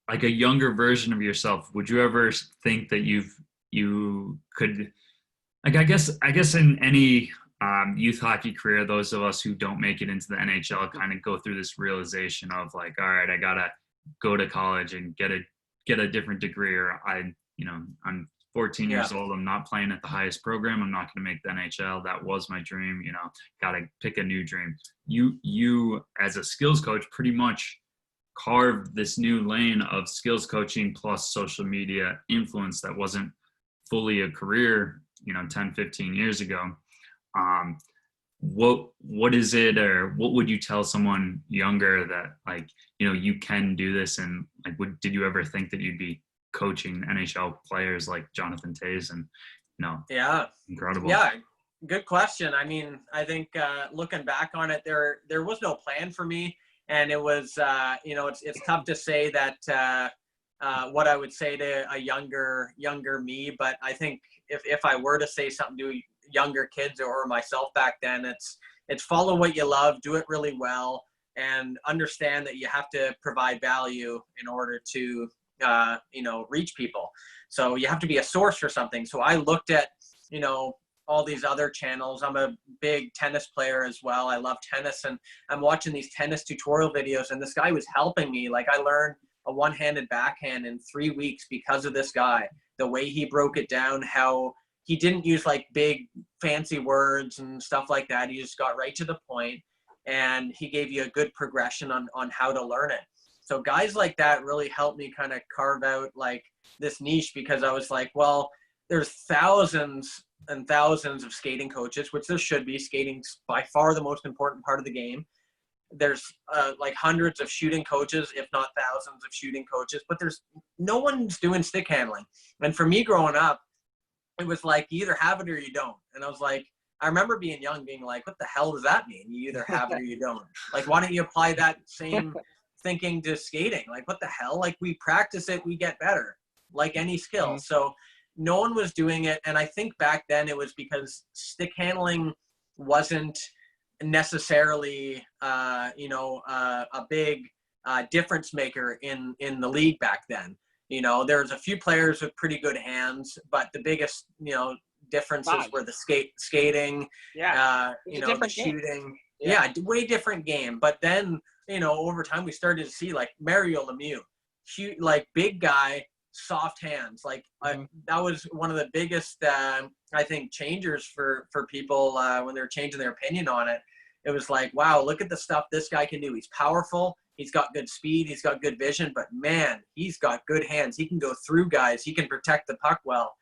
like a younger version of yourself, would you ever think that you could, like, I guess in any youth hockey career, those of us who don't make it into the NHL kind of go through this realization of like, all right, I gotta go to college and get a different degree, or I'm 14 years old. I'm not playing at the highest program. I'm not going to make the NHL. That was my dream. You know, got to pick a new dream. You as a skills coach pretty much carved this new lane of skills coaching plus social media influence that wasn't fully a career, 10, 15 years ago. What is it, or what would you tell someone younger that, like, you can do this? And like, did you ever think that you'd be coaching NHL players like Jonathan Toews? And yeah, incredible. Yeah, good question. I mean, I think looking back on it, there was no plan for me, and it was it's tough to say that what I would say to a younger me, but I think if I were to say something to younger kids or myself back then, it's follow what you love, do it really well, and understand that you have to provide value in order to reach people. So you have to be a source for something. So I looked at all these other channels. I'm a big tennis player as well. I love tennis, and I'm watching these tennis tutorial videos, and this guy was helping me. Like, I learned a one-handed backhand in 3 weeks because of this guy. the way he broke it down, how he didn't use like big fancy words and stuff like that. He just got right to the point, and he gave you a good progression on how to learn it. So guys like that really helped me kind of carve out like this niche, because I was like, well, there's thousands and thousands of skating coaches, which there should be. Skating's by far the most important part of the game. There's like hundreds of shooting coaches, if not thousands of shooting coaches, but there's no one's doing stick handling. And for me growing up, it was like, you either have it or you don't. And I was like, I remember being young, being like, what the hell does that mean? You either have it or you don't. Like, why don't you apply that same thinking to skating? Like, what the hell? Like, we practice it, we get better, like any skill. So no one was doing it. And I think back then it was because stick handling wasn't necessarily a big difference maker in the league back then. There's a few players with pretty good hands, but the biggest differences were the skating, the shooting. Way different game. But then over time we started to see like Mario Lemieux, like big guy, soft hands. Like that was one of the biggest I think changers for people when they were changing their opinion on it. It was like, wow, look at the stuff this guy can do. He's powerful, he's got good speed, he's got good vision, but man, he's got good hands. He can go through guys, he can protect the puck well.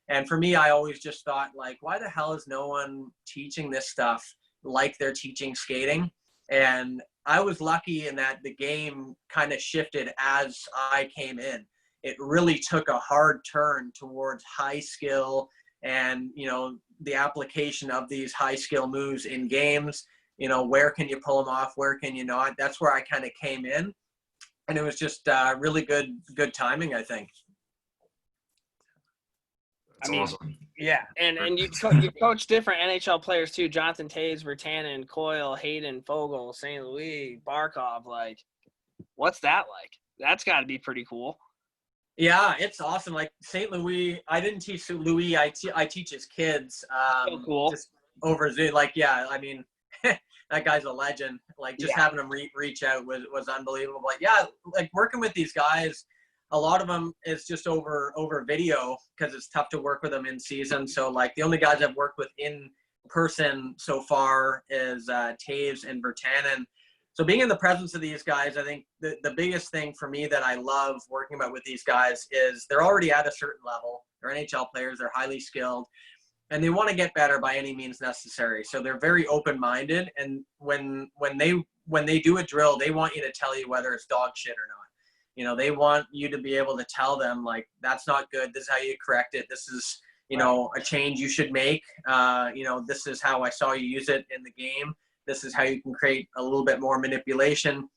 And for me, I always just thought, like, why the hell is no one teaching this stuff like they're teaching skating? And I was lucky in that the game kind of shifted as I came in. It really took a hard turn towards high skill and, the application of these high skill moves in games. Where can you pull them off? Where can you not? That's where I kind of came in. And it was just really good timing, I think. Awesome. Yeah, and you coach different NHL players too. Jonathan Toews, Virtanen, Coyle, Hayden, Fogle, St. Louis, Barkov. Like, what's that like? That's got to be pretty cool. Yeah, it's awesome. Like St. Louis, I didn't teach Louis. I teach his kids. So cool. Just over Zoom. Like, yeah, I mean, that guy's a legend. Like, just having him reach out was unbelievable. Like, yeah, like working with these guys, a lot of them is just over video because it's tough to work with them in season. So, like, the only guys I've worked with in person so far is Toews and Virtanen. So being in the presence of these guys, I think the biggest thing for me that I love working about with these guys is they're already at a certain level. They're NHL players. They're highly skilled. And they want to get better by any means necessary. So they're very open-minded. And when they do a drill, they want you to tell you whether it's dog shit or not. They want you to be able to tell them, like, that's not good. This is how you correct it. This is, a change you should make. This is how I saw you use it in the game. This is how you can create a little bit more manipulation.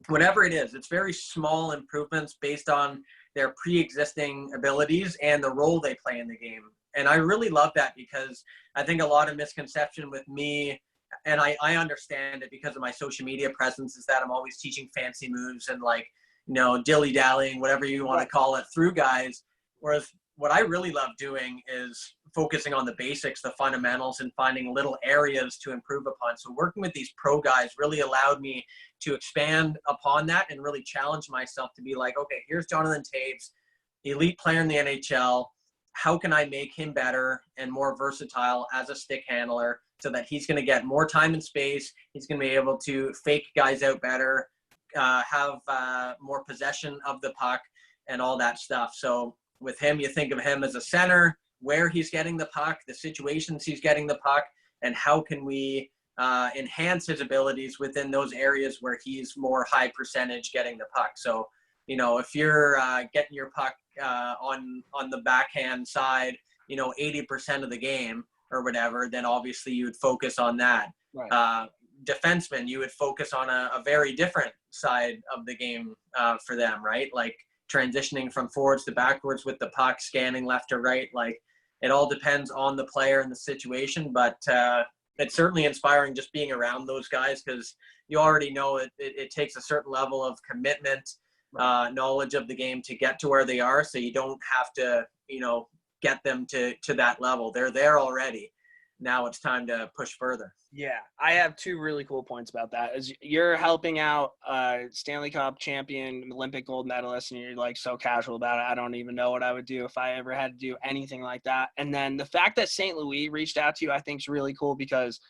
Whatever it is, it's very small improvements based on their pre-existing abilities and the role they play in the game. And I really love that because I think a lot of misconception with me, and I understand it because of my social media presence, is that I'm always teaching fancy moves and like, dilly-dallying, whatever you want to call it, through guys. Whereas what I really love doing is focusing on the basics, the fundamentals, and finding little areas to improve upon. So working with these pro guys really allowed me to expand upon that and really challenge myself to be like, okay, here's Jonathan Toews, elite player in the NHL. How can I make him better and more versatile as a stick handler so that he's going to get more time and space? He's going to be able to fake guys out better, have more possession of the puck and all that stuff. So with him, you think of him as a center, where he's getting the puck, the situations he's getting the puck, and how can we enhance his abilities within those areas where he's more high percentage getting the puck. So, if you're getting your puck on the backhand side, 80% of the game or whatever, then obviously you would focus on that. Right. Defensemen, you would focus on a very different side of the game for them, right? Like transitioning from forwards to backwards with the puck, scanning left to right. Like, it all depends on the player and the situation, but it's certainly inspiring just being around those guys because you already know it takes a certain level of commitment, knowledge of the game to get to where they are. So you don't have to, get them to that level. They're there already. now it's time to push further. Yeah, I have two really cool points about that. Is you're helping out Stanley Cup champion, Olympic gold medalist, and you're like so casual about it. I don't even know what I would do if I ever had to do anything like that. And then the fact that St. Louis reached out to you, I think is really cool because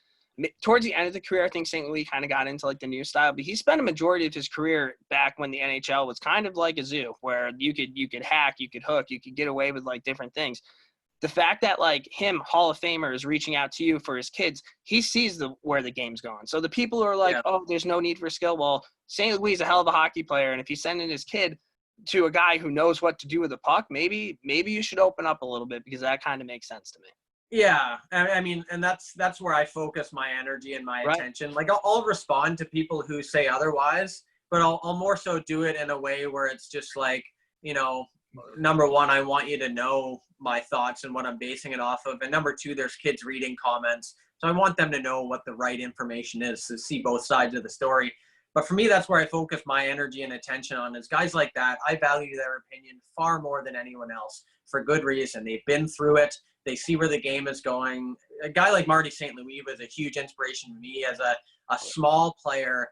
towards the end of the career, I think St. Louis kind of got into like the new style, but he spent a majority of his career back when the NHL was kind of like a zoo where you could hack, you could hook, you could get away with like different things. The fact that like him, Hall of Famer, is reaching out to you for his kids, he sees where the game's going. So the people who are like, oh, there's no need for skill. Well, St. Louis is a hell of a hockey player, and if he's sending his kid to a guy who knows what to do with the puck, maybe you should open up a little bit because that kind of makes sense to me. Yeah, I mean, and that's where I focus my energy and my attention. Like I'll respond to people who say otherwise, but I'll more so do it in a way where it's just like, you know, number one, I want you to know my thoughts and what I'm basing it off of. And number two, there's kids reading comments. So I want them to know what the right information is to see both sides of the story. But for me, that's where I focus my energy and attention on is guys like that. I value their opinion far more than anyone else for good reason. They've been through it. They see where the game is going. A guy like Marty St. Louis was a huge inspiration to me as a small player.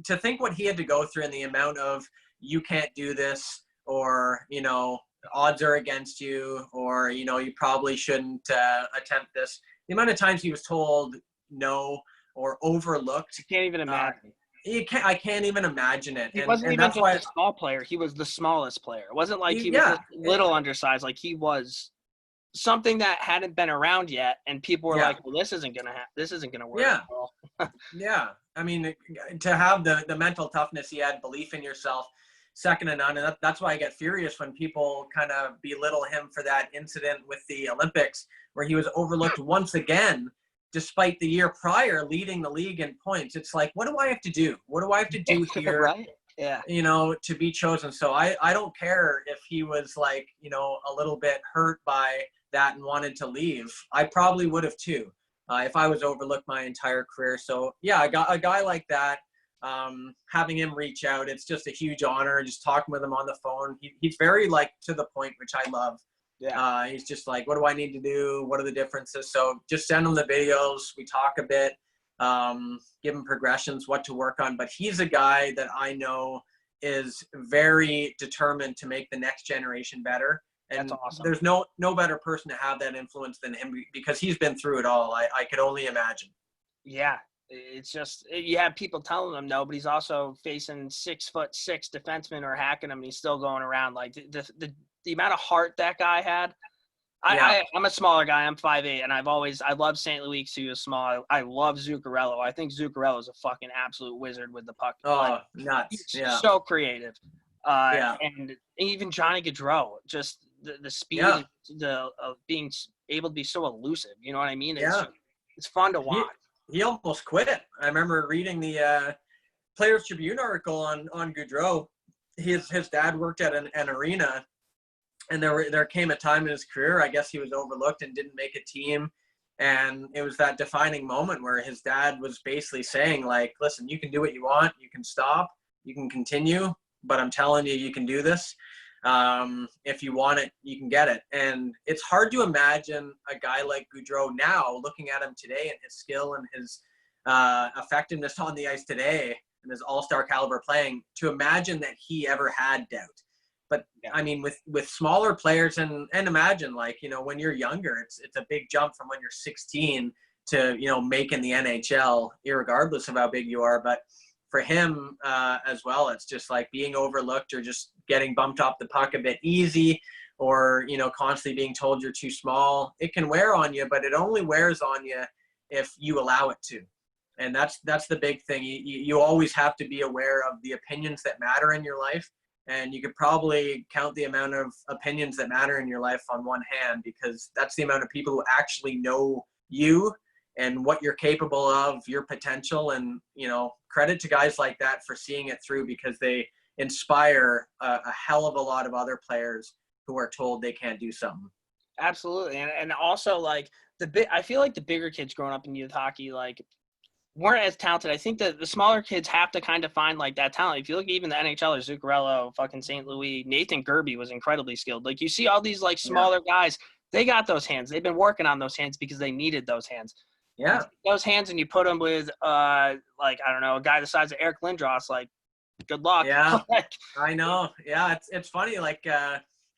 To think what he had to go through and the amount of you can't do this, or, you know, odds are against you, or, you know, you probably shouldn't attempt this. The amount of times he was told no or overlooked. You can't even imagine. I can't even imagine it. He wasn't even just a small player. He was the smallest player. It wasn't like he was just little undersized. Like he was something that hadn't been around yet, and people were like, well, this isn't gonna work at all. Yeah. I mean, to have the mental toughness he had, belief in yourself, second to none. And that's why I get furious when people kind of belittle him for that incident with the Olympics where he was overlooked once again, despite the year prior leading the league in points. It's like, what do I have to do? What do I have to do here? Right? Yeah. You know, to be chosen. So I don't care if he was like, you know, a little bit hurt by that and wanted to leave. I probably would have too, if I was overlooked my entire career. So yeah, a guy like that, having him reach out, it's just a huge honor. Just talking with him on the phone. He's very like to the point, which I love. Yeah. He's just like, what do I need to do? What are the differences? So just send him the videos. We talk a bit, give him progressions, what to work on. But he's a guy that I know is very determined to make the next generation better. And that's awesome. There's no better person to have that influence than him because he's been through it all. I could only imagine. Yeah. It's just, you have people telling him no, but he's also facing 6'6" defensemen who are hacking him, and he's still going around. Like the amount of heart that guy had. I'm a smaller guy. I'm 5'8", and I love St. Louis because he was small. I love Zuccarello. I think Zuccarello is a fucking absolute wizard with the puck. Oh, like, nuts! He's so creative. And even Johnny Gaudreau, just the speed, of being able to be so elusive. You know what I mean? It's fun to watch. He almost quit. I remember reading the Players Tribune article on Gaudreau. His dad worked at an arena, and there came a time in his career, I guess he was overlooked and didn't make a team. And it was that defining moment where his dad was basically saying, like, listen, you can do what you want. You can stop. You can continue. But I'm telling you, you can do this. If you want it, you can get it. And it's hard to imagine a guy like Gaudreau now, looking at him today and his skill and his effectiveness on the ice today and his all-star caliber playing, to imagine that he ever had doubt. But I mean, with smaller players and imagine, like, you know, when you're younger, it's a big jump from when you're 16 to, you know, making the NHL, irregardless of how big you are. But for him as well, it's just like being overlooked or just getting bumped off the puck a bit easy, or, you know, constantly being told you're too small. It can wear on you, but it only wears on you if you allow it to. And that's the big thing. You always have to be aware of the opinions that matter in your life. And you could probably count the amount of opinions that matter in your life on one hand, because that's the amount of people who actually know you and what you're capable of, your potential. And, you know, credit to guys like that for seeing it through, because they inspire a hell of a lot of other players who are told they can't do something. Absolutely. And also, like, I feel like the bigger kids growing up in youth hockey, like, weren't as talented. I think that the smaller kids have to kind of find like that talent. If you look at even the NHLers, Zuccarello, fucking St. Louis, Nathan Gerby was incredibly skilled. Like, you see all these like smaller guys they got those hands. They've been working on those hands because they needed those hands. Yeah. You take those hands and you put them with, like, I don't know, a guy the size of Eric Lindros, like, good luck. Yeah, I know. Yeah, it's funny. Like,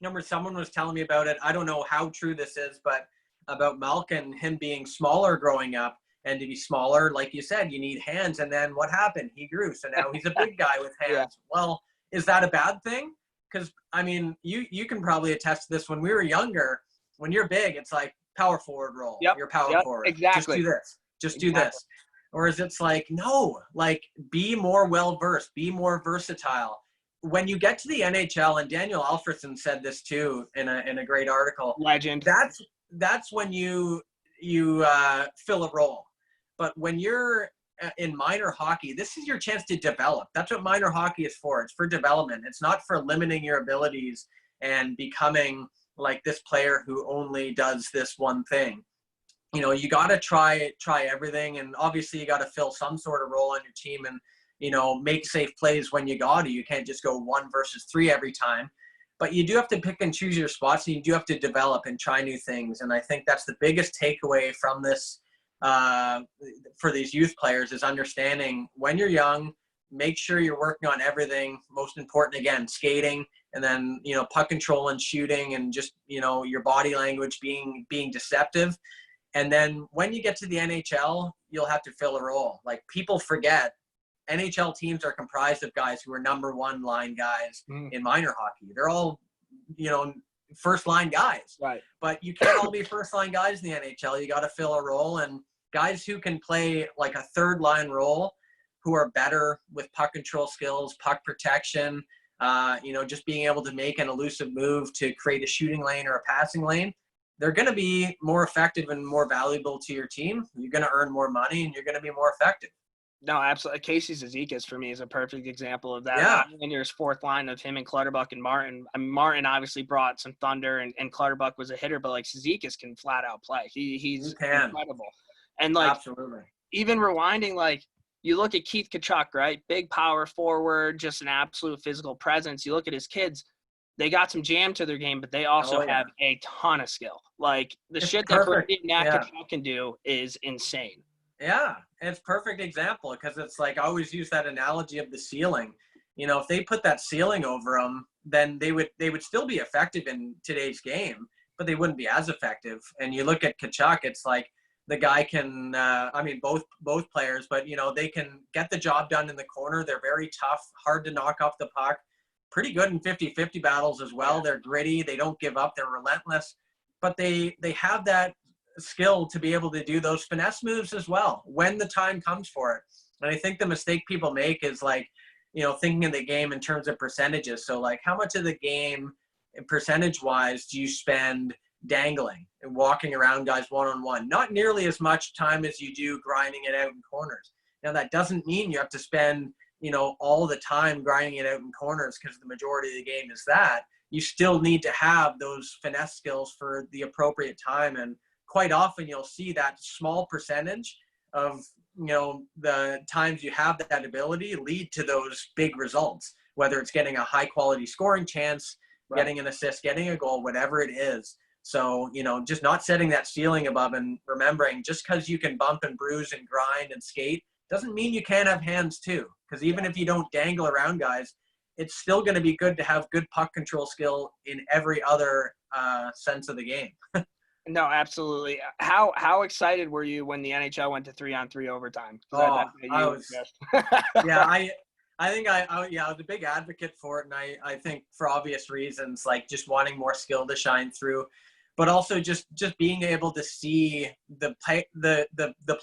remember someone was telling me about it. I don't know how true this is, but about Malkin, him being smaller growing up, and to be smaller, like you said, you need hands. And then what happened? He grew, so now he's a big guy with hands. Yeah. Well, is that a bad thing? Because I mean, you can probably attest to this. When we were younger, when you're big, it's like power forward role. Yep. You're power forward. Exactly. Just do this. Just do this. Or is it's like, no, like be more well-versed, be more versatile. When you get to the NHL, and Daniel Alfredson said this too in a great article. Legend. That's when you fill a role. But when you're in minor hockey, this is your chance to develop. That's what minor hockey is for. It's for development. It's not for limiting your abilities and becoming like this player who only does this one thing. You know, you got to try everything, and obviously you got to fill some sort of role on your team and, you know, make safe plays when you got to. You can't just go 1 versus 3 every time, but you do have to pick and choose your spots, and you do have to develop and try new things. And I think that's the biggest takeaway from this for these youth players is understanding when you're young, make sure you're working on everything. Most important, again, skating, and then, you know, puck control and shooting, and just, you know, your body language being deceptive. And then when you get to the NHL, you'll have to fill a role. Like, people forget NHL teams are comprised of guys who are number 1 line guys in minor hockey. They're all, you know, first line guys. Right. But you can't all be first line guys in the NHL. You got to fill a role, and guys who can play like a third line role, who are better with puck control skills, puck protection, you know, just being able to make an elusive move to create a shooting lane or a passing lane. They're going to be more effective and more valuable to your team. You're going to earn more money, and you're going to be more effective. No, absolutely. Casey Zizekas for me is a perfect example of that. Yeah. In your 4th line of him and Clutterbuck and Martin. I mean, Martin obviously brought some thunder, and Clutterbuck was a hitter, but like Zizekas can flat out play. He's incredible. And like, absolutely, even rewinding, like, you look at Keith Tkachuk, right? Big power forward, just an absolute physical presence. You look at his kids, they got some jam to their game, but they also have a ton of skill. Like, the shit that Brady and Tkachuk can do is insane. Yeah, it's perfect example, because it's like, I always use that analogy of the ceiling. You know, if they put that ceiling over them, then they would still be effective in today's game, but they wouldn't be as effective. And you look at Tkachuk, it's like the guy can, I mean, both players, but, you know, they can get the job done in the corner. They're very tough, hard to knock off the puck, pretty good in 50-50 battles as well. They're gritty. They don't give up. They're relentless, but they have that skill to be able to do those finesse moves as well when the time comes for it. And I think the mistake people make is, like, you know, thinking of the game in terms of percentages. So, like, how much of the game percentage wise do you spend dangling and walking around guys one-on-one? Not nearly as much time as you do grinding it out in corners. Now, that doesn't mean you have to spend, you know, all the time grinding it out in corners, because the majority of the game is that. You still need to have those finesse skills for the appropriate time. And quite often you'll see that small percentage of, you know, the times you have that ability lead to those big results, whether it's getting a high quality scoring chance, getting an assist, getting a goal, whatever it is. So, you know, just not setting that ceiling above, and remembering just because you can bump and bruise and grind and skate doesn't mean you can't have hands too. Because even if you don't dangle around guys, it's still going to be good to have good puck control skill in every other sense of the game. No, absolutely. How excited were you when the NHL went to 3-on-3 overtime? I was a big advocate for it, and I think for obvious reasons, like just wanting more skill to shine through, but also just being able to see the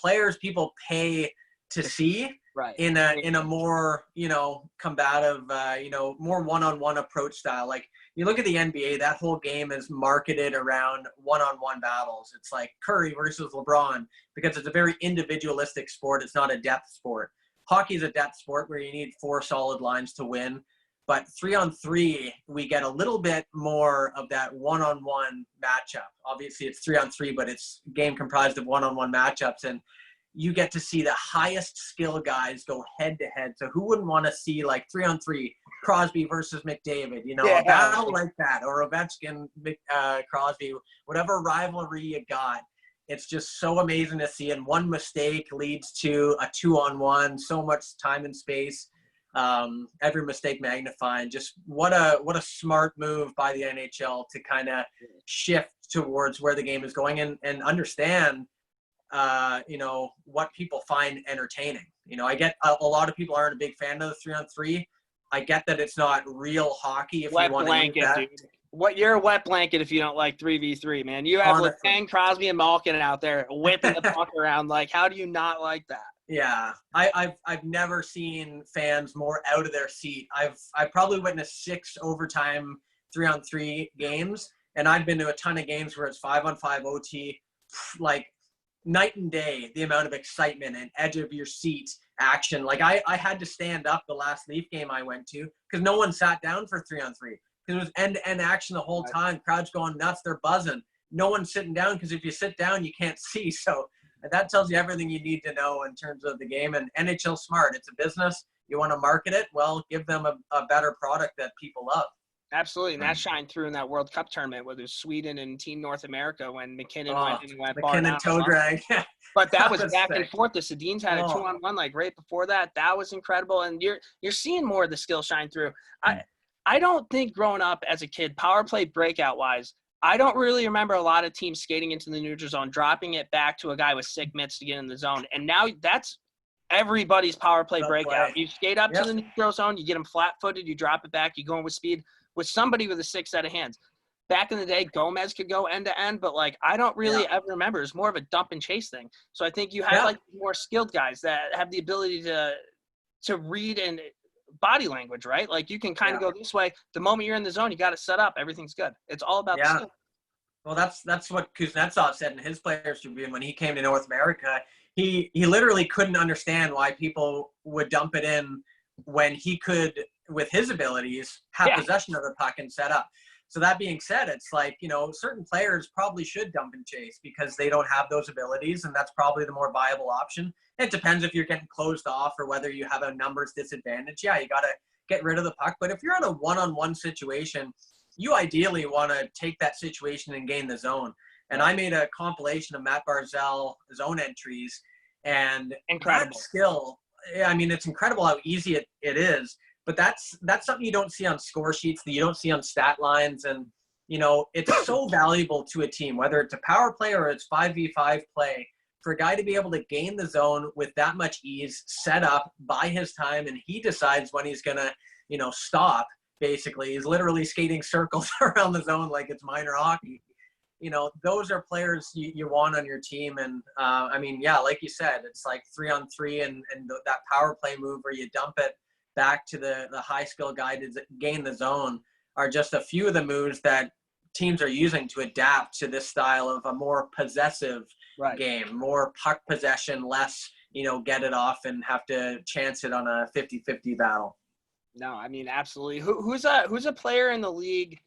players people pay to see in a more, you know, combative, you know, more one-on-one approach style. Like, you look at the NBA, that whole game is marketed around one-on-one battles. It's like Curry versus LeBron, because it's a very individualistic sport. It's not a depth sport. Hockey is a depth sport where you need 4 solid lines to win. But 3-on-3, we get a little bit more of that one-on-one matchup. Obviously, it's 3-on-3, but it's a game comprised of one-on-one matchups. And you get to see the highest skill guys go head-to-head. So who wouldn't want to see, like, 3-on-3, Crosby versus McDavid, you know, Yeah. a battle like that, or Ovechkin, Crosby, whatever rivalry you got. It's just so amazing to see. And one mistake leads to a 2-on-1, so much time and space. Every mistake magnifying. Just what a smart move by the NHL to kind of shift towards where the game is going and understand, you know, what people find entertaining. You know, I get a lot of people aren't a big fan of the 3-on-3. I get that it's not real hockey if Wet you want blanket, to use that. dude. You're a wet blanket if you don't like 3v3, man. You have Honestly. Letang, Crosby, and Malkin out there whipping the puck around. Like, how do you not like that? Yeah, I've never seen fans more out of their seat. I've probably witnessed 6 overtime 3-on-3 games, and I've been to a ton of games where it's 5-on-5 OT, like night and day, the amount of excitement and edge of your seat action. Like I had to stand up the last Leaf game I went to because no one sat down for 3-on-3. Because it was end-to-end action the whole time. Crowd's going nuts. They're buzzing. No one's sitting down because if you sit down, you can't see. So that tells you everything you need to know in terms of the game. And NHL smart. It's a business. You want to market it? Well, give them a better product that people love. Absolutely. And that shined through in that World Cup tournament, whether it was Sweden and Team North America when McKinnon went bar down. McKinnon toe drag. But that was back sick. and forth. The Sedins had a 2-on-1 like right before that. That was incredible. And you're seeing more of the skill shine through. I don't think growing up as a kid, power play breakout wise, I don't really remember a lot of teams skating into the neutral zone, dropping it back to a guy with sick mitts to get in the zone. And now that's everybody's power play breakout. You skate up to the neutral zone, you get them flat footed, you drop it back, you go in with speed with somebody with a 6 set of hands. Back in the day, Gomez could go end to end, but like I don't really ever remember. It's more of a dump and chase thing. So I think you have like more skilled guys that have the ability to read and body language, right? Like you can kind of go this way. The moment you're in the zone, you got it set up. Everything's good. It's all about the skill. Well, that's what Kuznetsov said in his Players Tribune when he came to North America. He literally couldn't understand why people would dump it in when he could, with his abilities, have possession of the puck and set up. So that being said, it's like, you know, certain players probably should dump and chase because they don't have those abilities, and that's probably the more viable option. It depends if you're getting closed off or whether you have a numbers disadvantage. Yeah, you got to get rid of the puck. But if you're in a one-on-one situation, you ideally want to take that situation and gain the zone. And I made a compilation of Matt Barzal zone entries, and incredible that skill. I mean, it's incredible how easy it is. But that's something you don't see on score sheets, that you don't see on stat lines. And, you know, it's so valuable to a team, whether it's a power play or it's 5v5 play, for a guy to be able to gain the zone with that much ease, set up, buy his time, and he decides when he's going to, you know, stop, basically. He's literally skating circles around the zone like it's minor hockey. You know, those are players you want on your team. And, I mean, yeah, like you said, it's like 3-on-3 and that power play move where you dump it back to the high skill guy to gain the zone are just a few of the moves that teams are using to adapt to this style of a more possessive game, more puck possession, less, you know, get it off and have to chance it on a 50-50 battle. No, I mean, absolutely. Who's a player in the league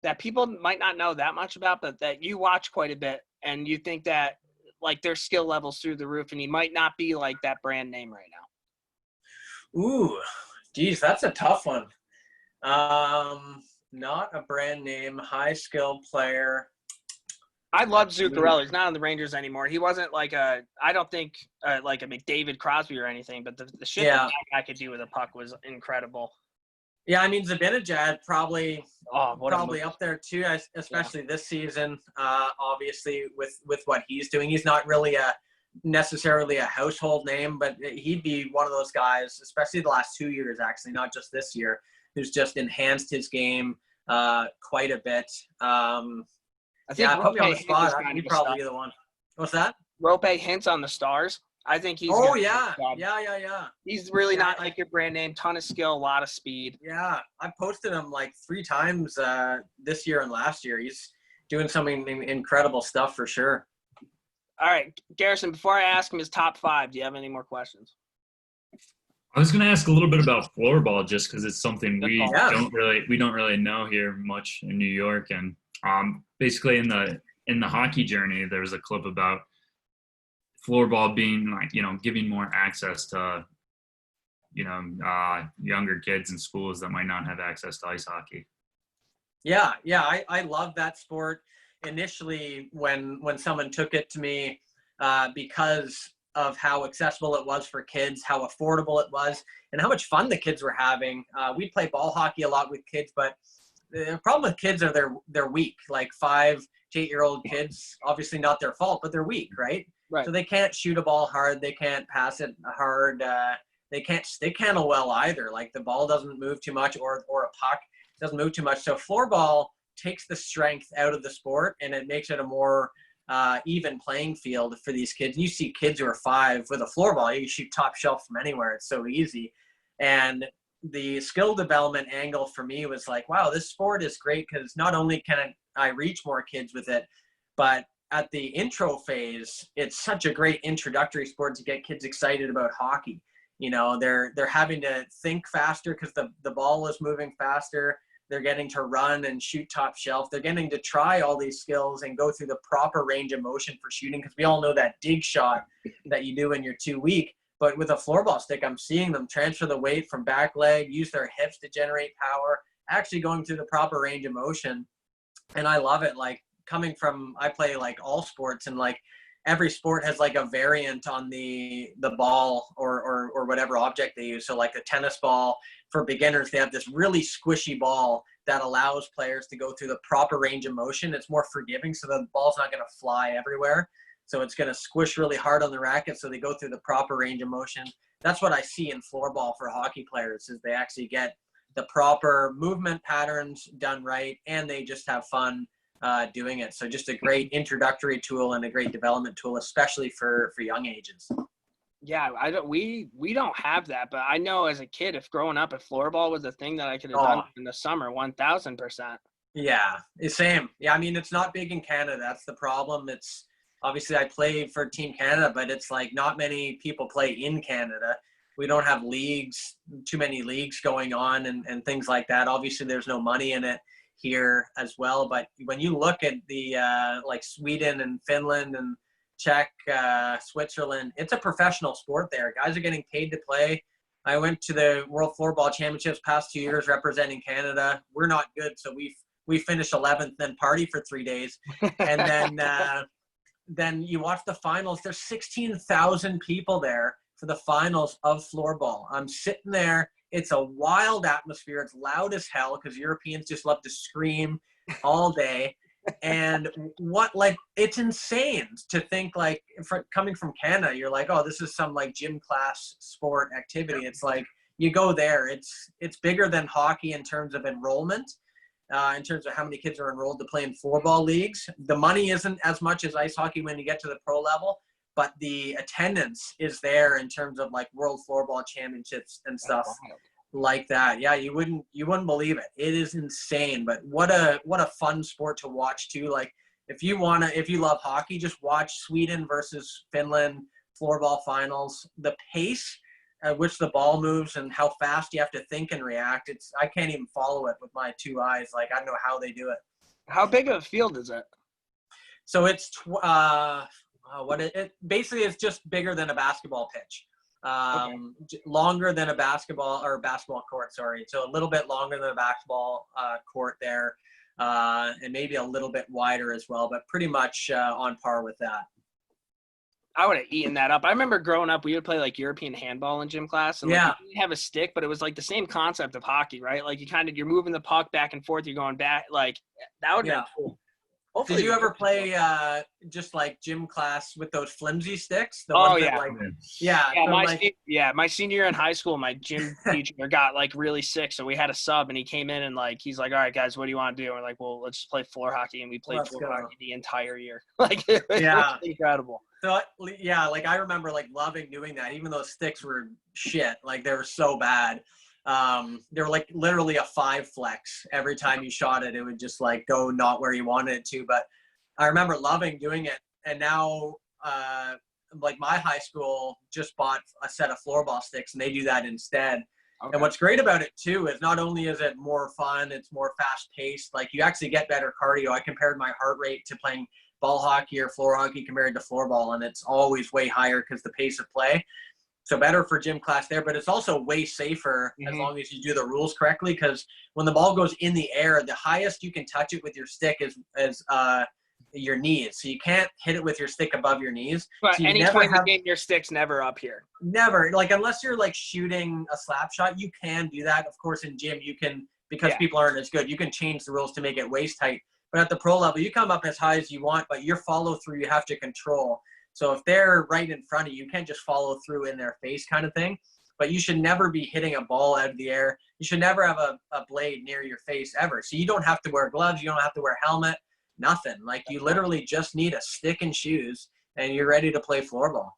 that people might not know that much about, but that you watch quite a bit and you think that like their skill levels through the roof and he might not be like that brand name right now? Ooh, geez, that's a tough one. Not a brand name, high skill player. I love Zuccarello. He's not on the Rangers anymore. He wasn't like I don't think like a McDavid Crosby or anything, but the shit that guy could do with a puck was incredible. Yeah, I mean, Zibanejad probably up there too, especially this season. Obviously, with what he's doing, he's not really necessarily a household name, but he'd be one of those guys, especially the last 2 years, actually, not just this year, who's just enhanced his game quite a bit. I think put me on the spot. He'd probably be the one. What's that? Rope hints on the Stars. I think he's. Oh yeah. He's really not like your brand name. Ton of skill, a lot of speed. Yeah, I posted him like 3 times this year and last year. He's doing something incredible stuff for sure. All right, Garrison. Before I ask him his top 5, do you have any more questions? I was going to ask a little bit about floorball, just because it's something we don't really know here much in New York. And basically in the hockey journey, there was a clip about floorball being like, you know, giving more access to younger kids in schools that might not have access to ice hockey. Yeah, I love that sport. Initially, when someone took it to me, because of how accessible it was for kids, how affordable it was, and how much fun the kids were having. We play ball hockey a lot with kids, but the problem with kids are they're weak. Like 5 to 8-year-old kids, obviously not their fault, but they're weak, right? Right. So they can't shoot a ball hard, they can't pass it hard, they can't stick handle well either. Like the ball doesn't move too much, or a puck doesn't move too much. So floorball takes the strength out of the sport, and it makes it a more even playing field for these kids. You see kids who are 5 with a floorball, you can shoot top shelf from anywhere. It's so easy. And the skill development angle for me was like, wow, this sport is great because not only can I reach more kids with it, but at the intro phase, it's such a great introductory sport to get kids excited about hockey. They're having to think faster because the ball is moving faster. They're getting to run and shoot top shelf. They're getting to try all these skills and go through the proper range of motion for shooting, because we all know that dig shot that you do when you're too weak. But with a floorball stick, I'm seeing them transfer the weight from back leg, use their hips to generate power, actually going through the proper range of motion. And I love it. Like I play like all sports, and like every sport has like a variant on the ball or whatever object they use. So like a tennis ball, for beginners, they have this really squishy ball that allows players to go through the proper range of motion. It's more forgiving, so the ball's not going to fly everywhere. So it's going to squish really hard on the racket, so they go through the proper range of motion. That's what I see in floorball for hockey players, is they actually get the proper movement patterns done right, and they just have fun doing it. So just a great introductory tool and a great development tool, especially for young ages. Yeah, we don't have that, but I know as a kid, if growing up, if floorball was a thing that I could have done in the summer, 1000%. Yeah, same. Yeah, I mean, it's not big in Canada. That's the problem. It's obviously I play for Team Canada, but it's like not many people play in Canada. We don't have too many leagues going on and things like that. Obviously, there's no money in it here as well. But when you look at the like Sweden and Finland and Czech, Switzerland, it's a professional sport there. Guys are getting paid to play. I went to the World Floorball Championships past 2 years representing Canada. We're not good, so we finished 11th, then party for 3 days. And then you watch the finals. There's 16,000 people there for the finals of floorball. I'm sitting there. It's a wild atmosphere. It's loud as hell because Europeans just love to scream all day. And it's insane to think like, coming from Canada, you're like, oh, this is some like gym class sport activity. It's like you go there. It's bigger than hockey in terms of enrollment, in terms of how many kids are enrolled to play in floorball leagues. The money isn't as much as ice hockey when you get to the pro level, but the attendance is there in terms of like World Floorball Championships and stuff like that. Yeah, you wouldn't believe it. It is insane, but what a fun sport to watch too. Like if you love hockey, just watch Sweden versus Finland floorball finals. The pace at which the ball moves and how fast you have to think and react. I can't even follow it with my 2 eyes. Like I don't know how they do it. How big of a field is it? So it's basically it's just bigger than a basketball pitch. Longer than a basketball court, sorry. So a little bit longer than a basketball court there, and maybe a little bit wider as well, but pretty much on par with that. I would have eaten that up. I remember growing up, we would play like European handball in gym class, and like, you didn't have a stick, but it was like the same concept of hockey, right? Like you're moving the puck back and forth, you're going back. Like that would have been cool. Hopefully did you ever play just like gym class with those flimsy sticks? My senior year in high school, my gym teacher got like really sick, so we had a sub, and he came in and like he's like, "All right, guys, what do you want to do?" And we're like, "Well, let's just play floor hockey," and we played floor hockey the entire year. Like, it was incredible. So yeah, like I remember like loving doing that, even though sticks were shit. Like they were so bad. They were like literally a 5 flex. Every time you shot it, it would just like go not where you wanted it to. But I remember loving doing it. And now, like my high school just bought a set of floorball sticks, and they do that instead. Okay. And what's great about it too is not only is it more fun, it's more fast paced. Like you actually get better cardio. I compared my heart rate to playing ball hockey or floor hockey compared to floorball, and it's always way higher because the pace of play. So better for gym class there, but it's also way safer as long as you do the rules correctly. Because when the ball goes in the air, the highest you can touch it with your stick is your knees. So you can't hit it with your stick above your knees. But so you any never point in the game, your stick's never up here. Never. Like, unless you're like shooting a slap shot, you can do that. Of course, in gym, you can, because people aren't as good, you can change the rules to make it waist height. But at the pro level, you come up as high as you want, but your follow through you have to control. So if they're right in front of you, you can't just follow through in their face kind of thing. But you should never be hitting a ball out of the air. You should never have a blade near your face ever. So you don't have to wear gloves. You don't have to wear a helmet, nothing. Like, you literally just need a stick and shoes, and you're ready to play floorball.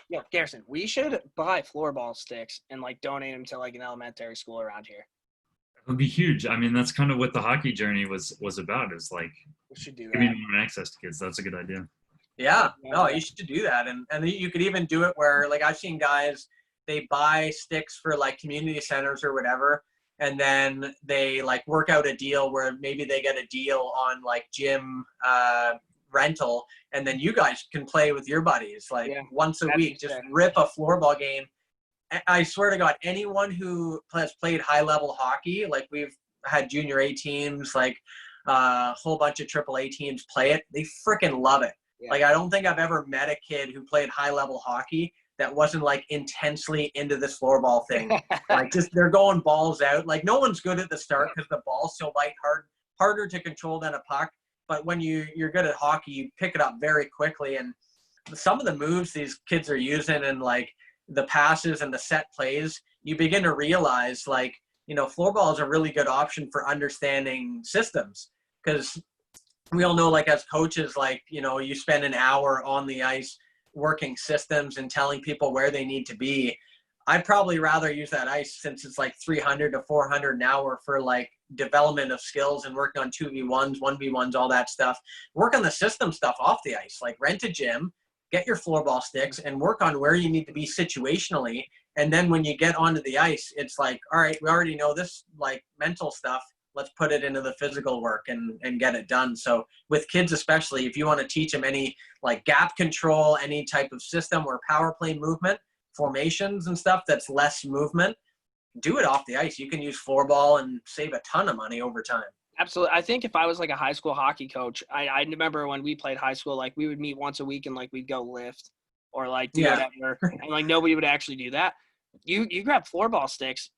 Yeah, Garrison, we should buy floorball sticks and like donate them to like an elementary school around here. It would be huge. I mean, that's kind of what the hockey journey was about, is like We should do that. giving more access to kids. That's a good idea. Yeah, no, you should do that. And you could even do it where, like, I've seen guys, they buy sticks for like community centers or whatever, and then they like work out a deal where maybe they get a deal on like gym rental, and then you guys can play with your buddies like once a week. Just rip a floorball game. I swear to God, anyone who has played high level hockey, like we've had junior A teams, like a whole bunch of AAA teams play it, they freaking love it. Like, I don't think I've ever met a kid who played high level hockey that wasn't like intensely into this floorball thing. Like, just they're going balls out. Like, no one's good at the start because the ball's so light, harder to control than a puck. But when you're good at hockey, you pick it up very quickly. And some of the moves these kids are using, and like the passes and the set plays, you begin to realize, like, you know, floorball is a really good option for understanding systems. Because we all know, like, as coaches, like, you know, you spend an hour on the ice working systems and telling people where they need to be. I'd probably rather use that ice, since it's like 300 to 400 an hour, for like development of skills and working on 2v1s, 1v1s, all that stuff. Work on the system stuff off the ice. Like, rent a gym, get your floorball sticks, and work on where you need to be situationally. And then when you get onto the ice, it's like, all right, we already know this, like, mental stuff. Let's put it into the physical work and get it done. So with kids, especially, if you want to teach them any like gap control, any type of system or power play movement, formations and stuff that's less movement, do it off the ice. You can use floorball and save a ton of money over time. Absolutely. I think if I was like a high school hockey coach, I remember when we played high school, like we would meet once a week and like we'd go lift or like do whatever. And like nobody would actually do that. You grab floorball sticks,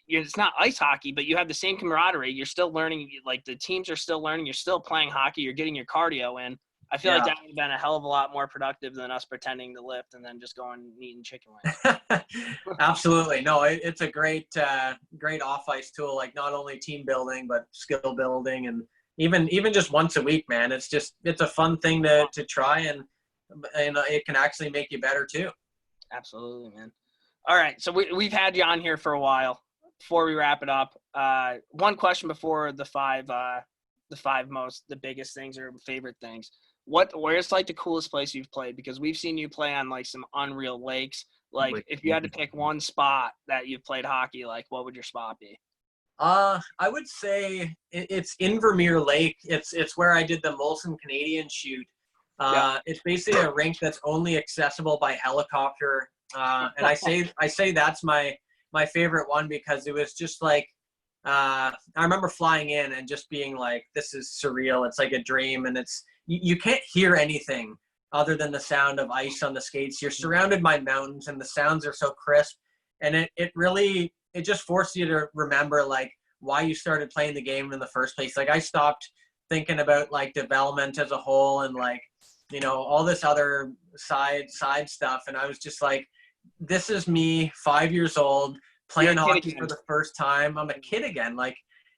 it's not ice hockey, but you have the same camaraderie. You're still learning, like the teams are still learning. You're still playing hockey. You're getting your cardio in. I feel like that would have been a hell of a lot more productive than us pretending to lift and then just going and eating chicken wings. Absolutely. No, it's a great off-ice tool, like not only team building, but skill building. And even just once a week, man, it's a fun thing to try, and it can actually make you better too. Absolutely, man. All right. So we've had you on here for a while. Before we wrap it up, one question before the biggest things or favorite things. Where's like the coolest place you've played? Because we've seen you play on like some unreal lakes. Like, if you had to pick one spot that you've played hockey, like what would your spot be? I would say it's Invermere Lake. It's where I did the Molson Canadian shoot. It's basically a rink that's only accessible by helicopter. And I say that's my favorite one, because it was just like, I remember flying in and just being like, this is surreal. It's like a dream, and you can't hear anything other than the sound of ice on the skates. You're surrounded by mountains, and the sounds are so crisp, and it just forced you to remember like why you started playing the game in the first place. Like, I stopped thinking about like development as a whole and like, you know, all this other side stuff, and I was just like, this is me, 5 years old, playing hockey for the first time. I'm a kid again. Like,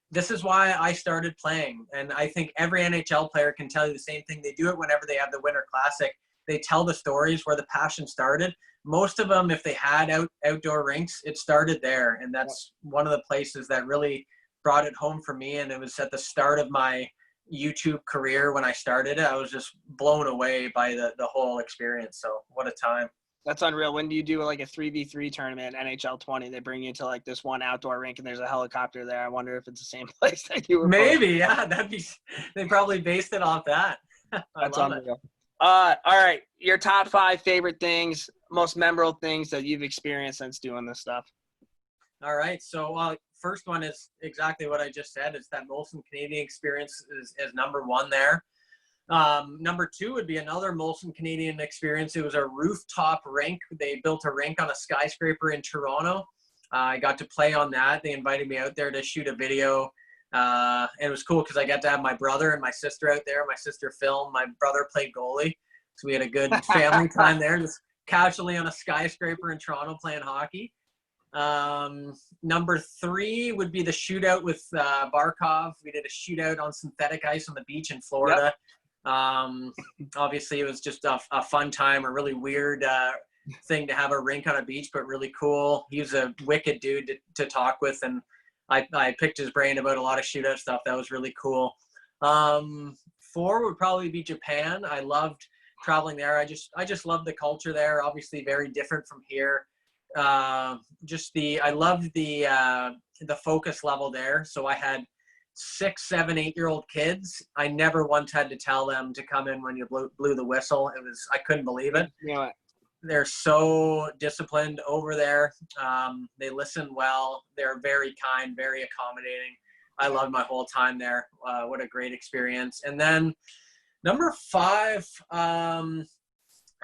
this is why I started playing. And I think every NHL player can tell you the same thing. They do it whenever they have the Winter Classic. They tell the stories where the passion started. Most of them, if they had outdoor rinks, it started there. And that's one of the places that really brought it home for me. And it was at the start of my YouTube career when I started. I was just blown away by the whole experience. So what a time. That's unreal. When do you do like a 3v3 tournament, NHL 20, they bring you to like this one outdoor rink and there's a helicopter there. I wonder if it's the same place that you were. Maybe, yeah. They probably based it off that. That's unreal. All right. Your top 5 favorite things most memorable things that you've experienced since doing this stuff? All right. So first one is exactly what I just said. It's that Molson Canadian experience is number one there. Number two would be another Molson Canadian experience. It was a rooftop rink. They built a rink on a skyscraper in Toronto. I got to play on that. They invited me out there to shoot a video. And it was cool because I got to have my brother and my sister out there. My sister filmed. My brother played goalie. So we had a good family time there, just casually on a skyscraper in Toronto playing hockey. Number three would be the shootout with Barkov. We did a shootout on synthetic ice on the beach in Florida. Yep. Obviously, it was just a fun time, a really weird thing to have a rink on a beach, but really cool. He was a wicked dude to talk with, and I picked his brain about a lot of shootout stuff. That was really cool. Four would probably be Japan. I loved traveling there. I just loved the culture there. Obviously, very different from here. I loved the focus level there. So I had 6, 7, 8-year-old kids. I never once had to tell them to come in when you blew the whistle. I couldn't believe it. Yeah. They're so disciplined over there. They listen well. They're very kind, very accommodating. I loved my whole time there. What a great experience. And then number 5, I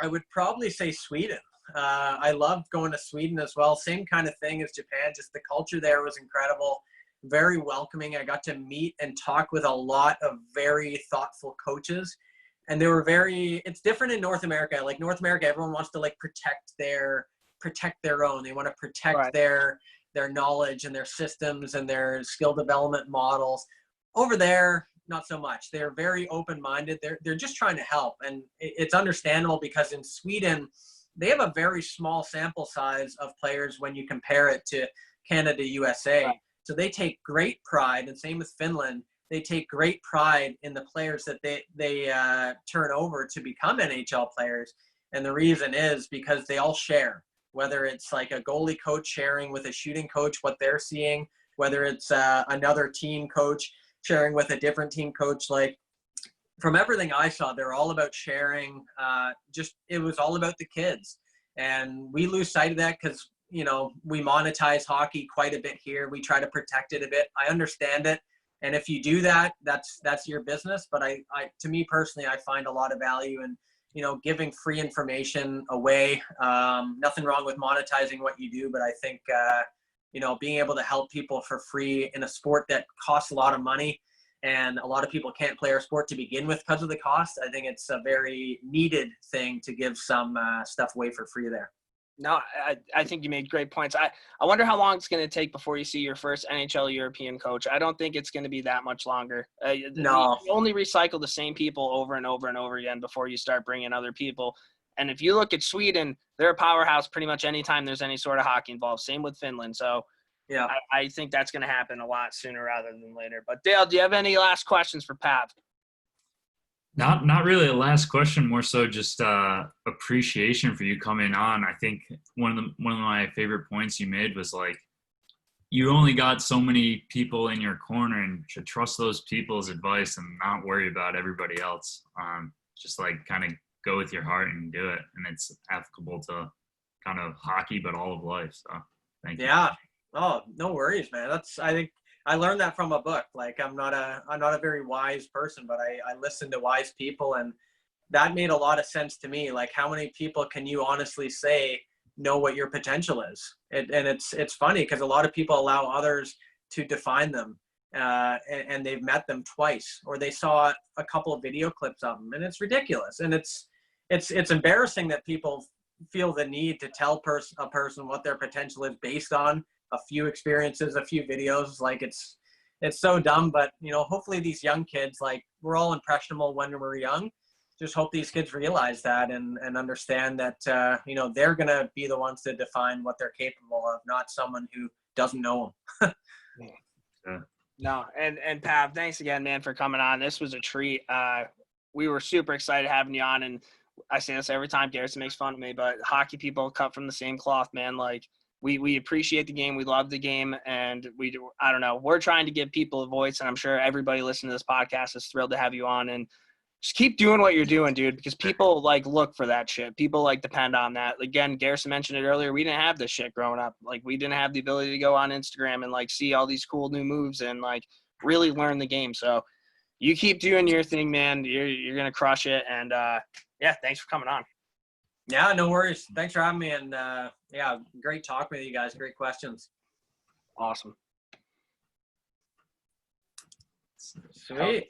would probably say Sweden. I loved going to Sweden as well. Same kind of thing as Japan. Just the culture there was incredible. Very welcoming. I got to meet and talk with a lot of very thoughtful coaches. And they were it's different in North America. Like North America, everyone wants to like protect their own. They want to protect right. their knowledge and their systems and their skill development models. Over there, not so much. They're very open-minded. They're just trying to help. And it's understandable because in Sweden, they have a very small sample size of players when you compare it to Canada, USA. Right. So they take great pride, and same with Finland. They take great pride in the players that they turn over to become NHL players. And the reason is because they all share, whether it's like a goalie coach sharing with a shooting coach what they're seeing, whether it's another team coach sharing with a different team coach. Like from everything I saw, they're all about sharing. It was all about the kids. And we lose sight of that because, we monetize hockey quite a bit here. We try to protect it a bit. I understand it. And if you do that, that's your business. But to me personally, I find a lot of value in, giving free information away. Nothing wrong with monetizing what you do, but I think, being able to help people for free in a sport that costs a lot of money and a lot of people can't play our sport to begin with because of the cost. I think it's a very needed thing to give some stuff away for free there. No, I think you made great points. I wonder how long it's going to take before you see your first NHL European coach. I don't think it's going to be that much longer. No. You only recycle the same people over and over and over again before you start bringing other people. And if you look at Sweden, they're a powerhouse pretty much anytime there's any sort of hockey involved. Same with Finland. So yeah, I think that's going to happen a lot sooner rather than later. But Dale, do you have any last questions for Pav? Not really a last question, more so just appreciation for you coming on. I think one of my favorite points you made was like, you only got so many people in your corner and to trust those people's advice and not worry about everybody else. Just like kind of go with your heart and do it. And it's applicable to kind of hockey, but all of life. So thank you. Yeah. Oh, no worries, man. I think I learned that from a book. Like I'm not a very wise person, but I listen to wise people, and that made a lot of sense to me. Like how many people can you honestly say know what your potential is? And it's funny because a lot of people allow others to define them, and they've met them twice, or they saw a couple of video clips of them, and it's ridiculous. And it's embarrassing that people feel the need to tell a person what their potential is based on a few experiences, a few videos. Like it's so dumb, but hopefully these young kids, like we're all impressionable when we're young. Just hope these kids realize that and understand that, they're going to be the ones to define what they're capable of, not someone who doesn't know them. Yeah. No. And Pav, thanks again, man, for coming on. This was a treat. We were super excited having you on, and I say this every time. Garrison makes fun of me, but hockey people cut from the same cloth, man. Like, we appreciate the game. We love the game. And we're trying to give people a voice, and I'm sure everybody listening to this podcast is thrilled to have you on. And just keep doing what you're doing, dude, because people like look for that shit. People like depend on that. Again, Garrison mentioned it earlier. We didn't have this shit growing up. Like, we didn't have the ability to go on Instagram and like see all these cool new moves and like really learn the game. So you keep doing your thing, man. You're gonna crush it. And yeah, thanks for coming on. Yeah, no worries. Thanks for having me. And yeah, great talk with you guys. Great questions. Awesome. Sweet.